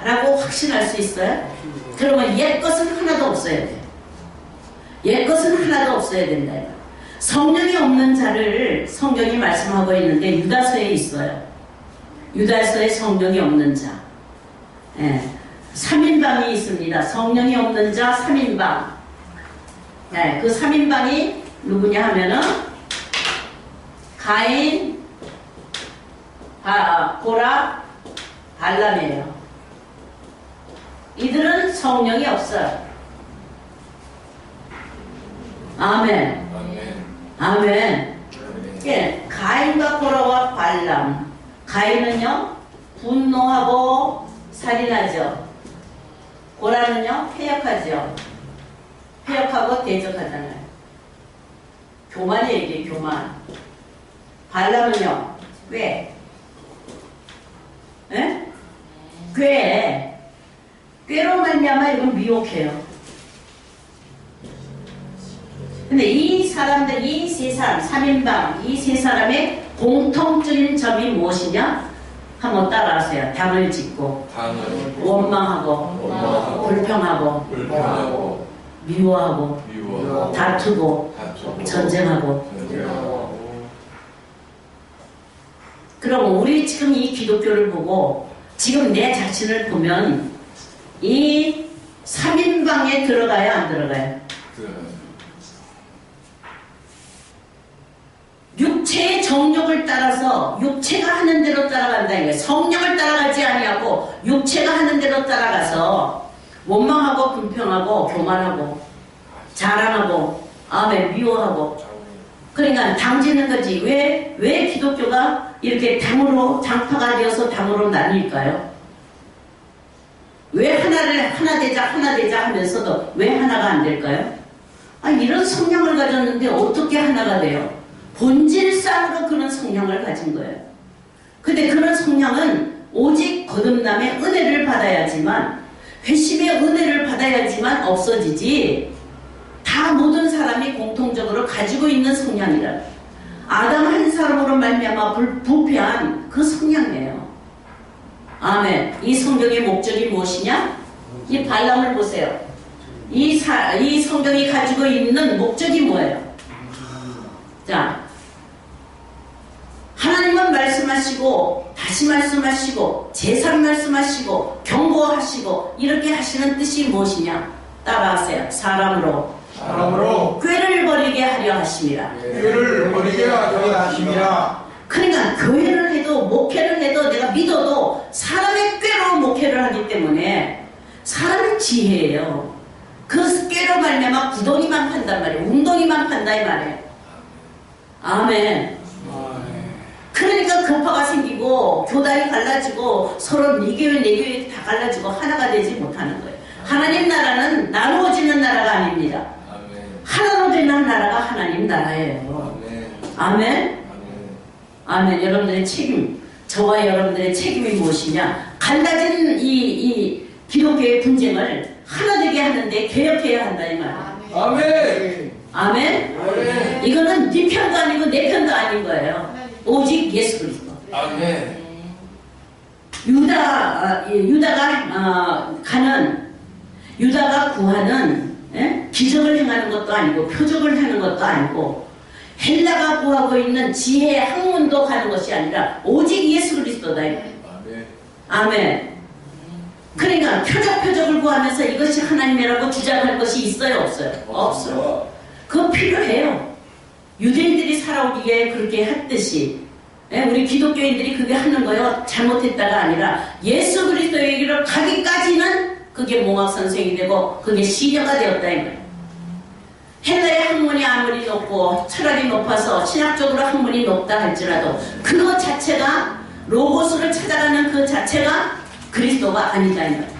라고 확신할 수 있어요? 그러면 옛 것은 하나도 없어야 돼. 옛 것은 하나도 없어야 된다. 성령이 없는 자를 성경이 말씀하고 있는데 유다서에 있어요. 유다서에 성령이 없는 자. 예. 3인방이 있습니다. 성령이 없는 자 3인방. 예. 그 3인방이 누구냐 하면은 가인, 고라, 발람이에요. 이들은 성령이 없어요. 아멘. 아멘. 예, 가인과 고라와 발람. 가인은요 분노하고 살인하죠. 고라는요 패역하죠. 패역하고 대적하잖아요. 교만이에요, 이게 교만. 발람은요 꽤. 예? 꾀로 말미암아 이건 미혹해요. 근데 이 사람들, 이 세 사람, 3인방, 이 세 사람의 공통적인 점이 무엇이냐? 한번 따라하세요. 당을 짓고, 원망하고, 불평하고, 미워하고, 다투고, 전쟁하고. 그럼 우리 지금 이 기독교를 보고 지금 내 자신을 보면 이 3인방에 들어가요, 안 들어가요? 육체의 정욕을 따라서 육체가 하는 대로 따라간다 이거예요. 성령을 따라가지 아니하고 육체가 하는 대로 따라가서 원망하고 불평하고 교만하고 자랑하고 아멘 미워하고. 그러니까 당지는 거지. 왜 기독교가 이렇게 당으로 장파가 되어서 당으로 나뉠까요? 왜 하나 되자 하면서도 왜 하나가 안 될까요? 이런 성향을 가졌는데 어떻게 하나가 돼요? 본질상으로 그런 성향을 가진 거예요. 근데 그런 성향은 오직 거듭남의 은혜를 받아야지만, 회심의 은혜를 받아야지만 없어지지, 다 모든 사람이 공통적으로 가지고 있는 성향이라. 아담 한 사람으로 말미암아 부패한 그 성향이에요. 아멘. 이 성경의 목적이 무엇이냐? 이 발람을 보세요. 이 성경이 가지고 있는 목적이 뭐예요? 자, 하나님은 말씀하시고 다시 말씀하시고 재산 말씀하시고 경고하시고 이렇게 하시는 뜻이 무엇이냐? 따라하세요. 사람으로 꾀를 버리게 하려 하심이라. 꾀를 버리게 하려 하심이라. 그러니까 교회를 해도 목회를 해도 내가 믿어도 사람의 꾀로 목회를 하기 때문에 사람의 지혜예요. 그 꾀로 말미암아 구덩이만 판단 말이에요. 웅덩이만 판다 이 말이에요. 아멘. 그러니까 급파가 생기고 교단이 갈라지고 서로 네 교회 내 교회 다 갈라지고 하나가 되지 못하는 거예요. 하나님 나라는 나누어지는 나라가 아닙니다. 하나로 되는 나라가 하나님 나라예요. 아멘. 아멘. 여러분들의 책임, 저와 여러분들의 책임이 무엇이냐? 갈라진 이 기독교의 분쟁을 하나 되게 하는데 개혁해야 한다 이 말. 아멘. 아멘. 이거는 네 편도 아니고 내 편도 아닌 거예요. 오직 예수 그리스도. 아멘. 유다가 구하는 기적을 행하는 것도 아니고 표적을 하는 것도 아니고 헬라가 구하고 있는 지혜의 학문도 가는 것이 아니라 오직 예수 그리스도다. 아멘. 그러니까 표적을 구하면서 이것이 하나님이라고 주장할 것이 있어요, 없어요? 없어요. 그거 필요해요. 유대인들이 살아오기에 그렇게 했듯이 우리 기독교인들이 그게 하는 거요. 잘못했다가 아니라 예수 그리스도의 길을 가기까지는 그게 몽학선생이 되고 그게 시녀가 되었다 이 말이에요. 헬라의 학문이 아무리 높고 철학이 높아서 신학적으로 학문이 높다 할지라도 그거 자체가 로고스를 찾아가는 그 자체가 그리스도가 아니다 이 말이에요.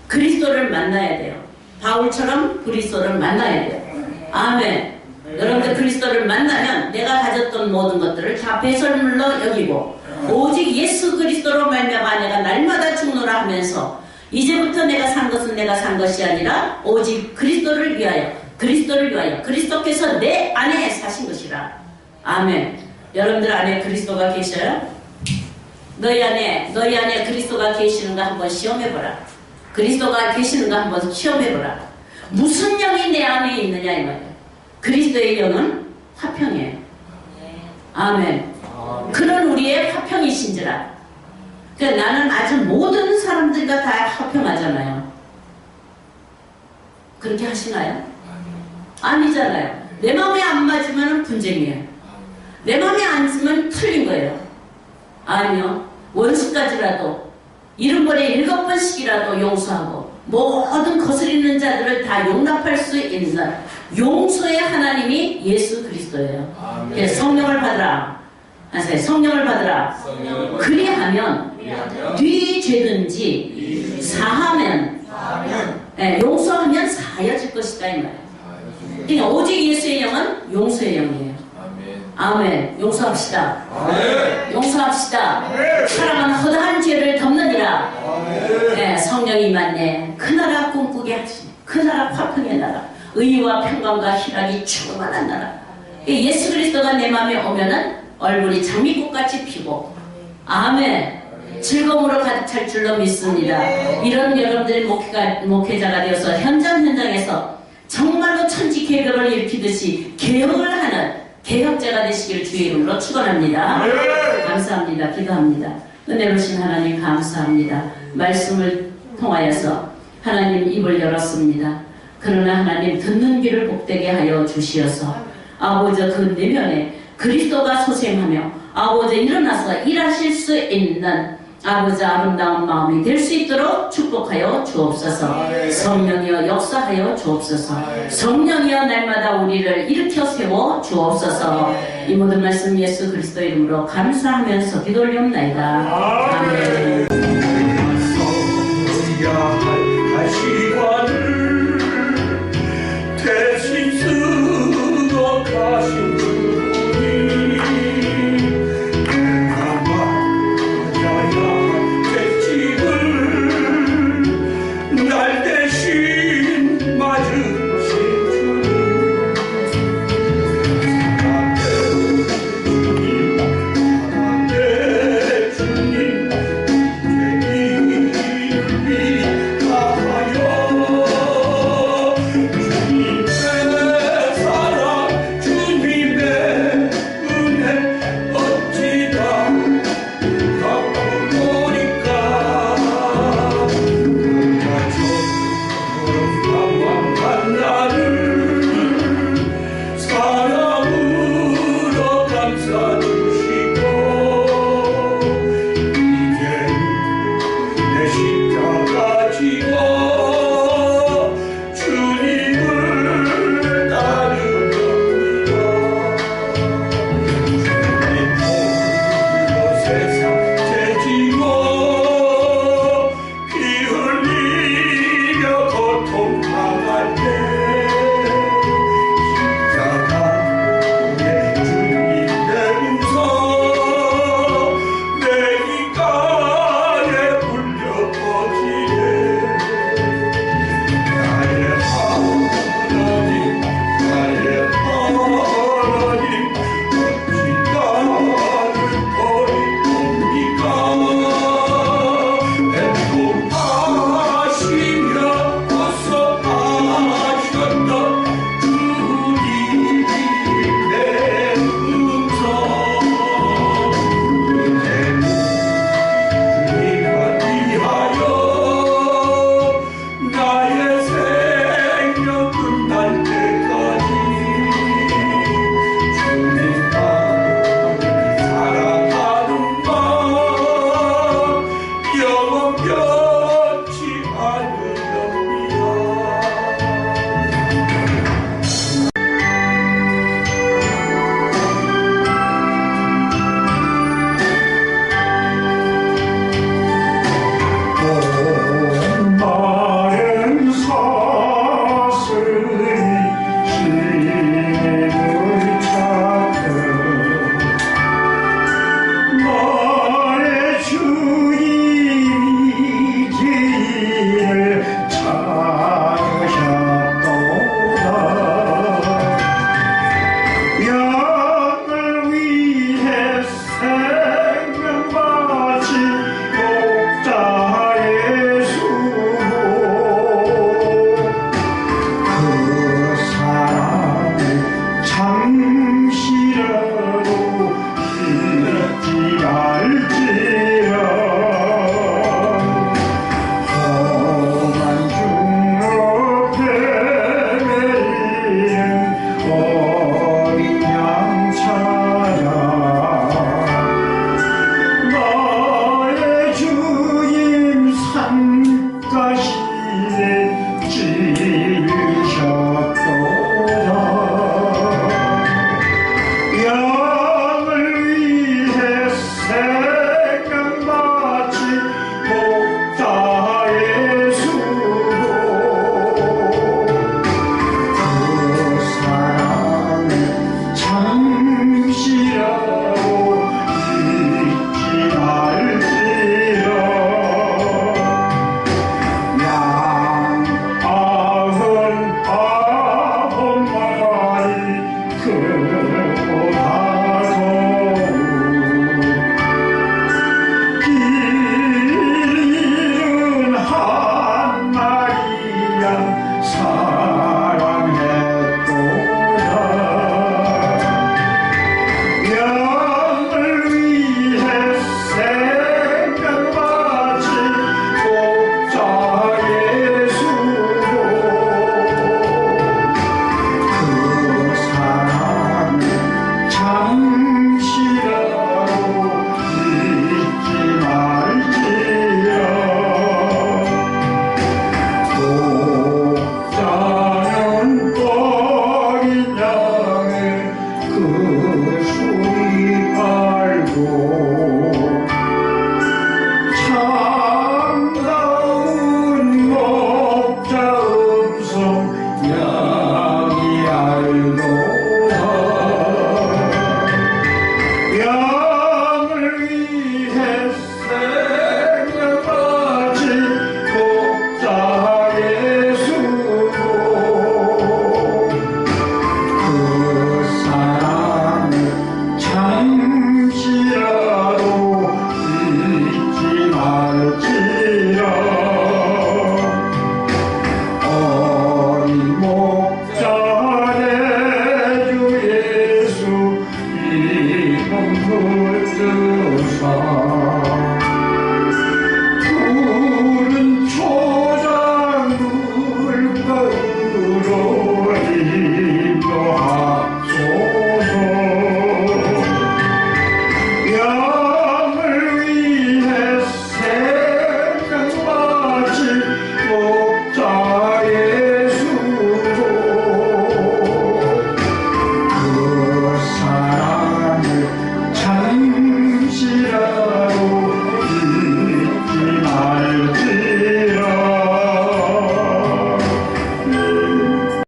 그리스도를 만나야 돼요. 바울처럼 그리스도를 만나야 돼요. 아멘. 여러분들 그리스도를 만나면 내가 가졌던 모든 것들을 다 배설물로 여기고 오직 예수 그리스도로 말미암아 내가 날마다 죽노라 하면서 이제부터 내가 산 것은 내가 산 것이 아니라 오직 그리스도를 위하여 그리스도께서 내 안에 사신 것이라. 아멘. 여러분들 안에 그리스도가 계셔요? 너희 안에 그리스도가 계시는가 한번 시험해보라. 그리스도가 계시는가 한번 시험해보라. 무슨 영이 내 안에 있느냐 이 말이에요. 그리스도의 영은 화평이에요. 아멘. 그런 우리의 화평이신지라. 그러니까 나는 아주 모든 사람들과 다 화평하잖아요. 그렇게 하시나요? 아니잖아요. 내 마음에 안 맞으면 분쟁이에요. 내 마음에 안 쓰면 틀린 거예요. 아니요. 원수까지라도 70번에 7번씩이라도 용서하고 모든 거스리는 자들을 다 용납할 수 있는 용서의 하나님이 예수 그리스도예요. 그래서 성령을 받으라. 성령을 받으라. 그리하면 네 죄든지 사하면 용서하면 사하여질 것이다 이 말이에요. 그러니까 오직 예수의 영은 용서의 영이에요. 아멘. 용서합시다. 용서합시다. 사랑은 허다한 죄를 덮느니라. 성령이 임하네. 그 나라 꿈꾸게 하시네. 그 나라 화평의 나라. 의와 평강과 희락이 충만한 나라. 예수 그리스도가 내 마음에 오면은 얼굴이 장미꽃같이 피고 아멘. 즐거움으로 가득 찰 줄로 믿습니다. 이런 여러분들의 목회자가 되어서 현장에서 정말로 천지 개벽을 일으키듯이 개혁을 하는 개혁자가 되시기를 주의 이름으로 축원합니다. 감사합니다. 기도합니다. 은혜로우신 하나님 감사합니다. 말씀을 통하여서 하나님 입을 열었습니다. 그러나 하나님 듣는 귀를 복되게 하여 주시어서 아버지 그 내면에 그리스도가 소생하며 아버지 일어나서 일하실 수 있는 아버지 아름다운 마음이 될 수 있도록 축복하여 주옵소서. 성령이여 역사하여 주옵소서. 성령이여 날마다 우리를 일으켜 세워 주옵소서. 이 모든 말씀 예수 그리스도 이름으로 감사하면서 기도 올리옵나이다. 아멘. 대신 수고하신 주님 이를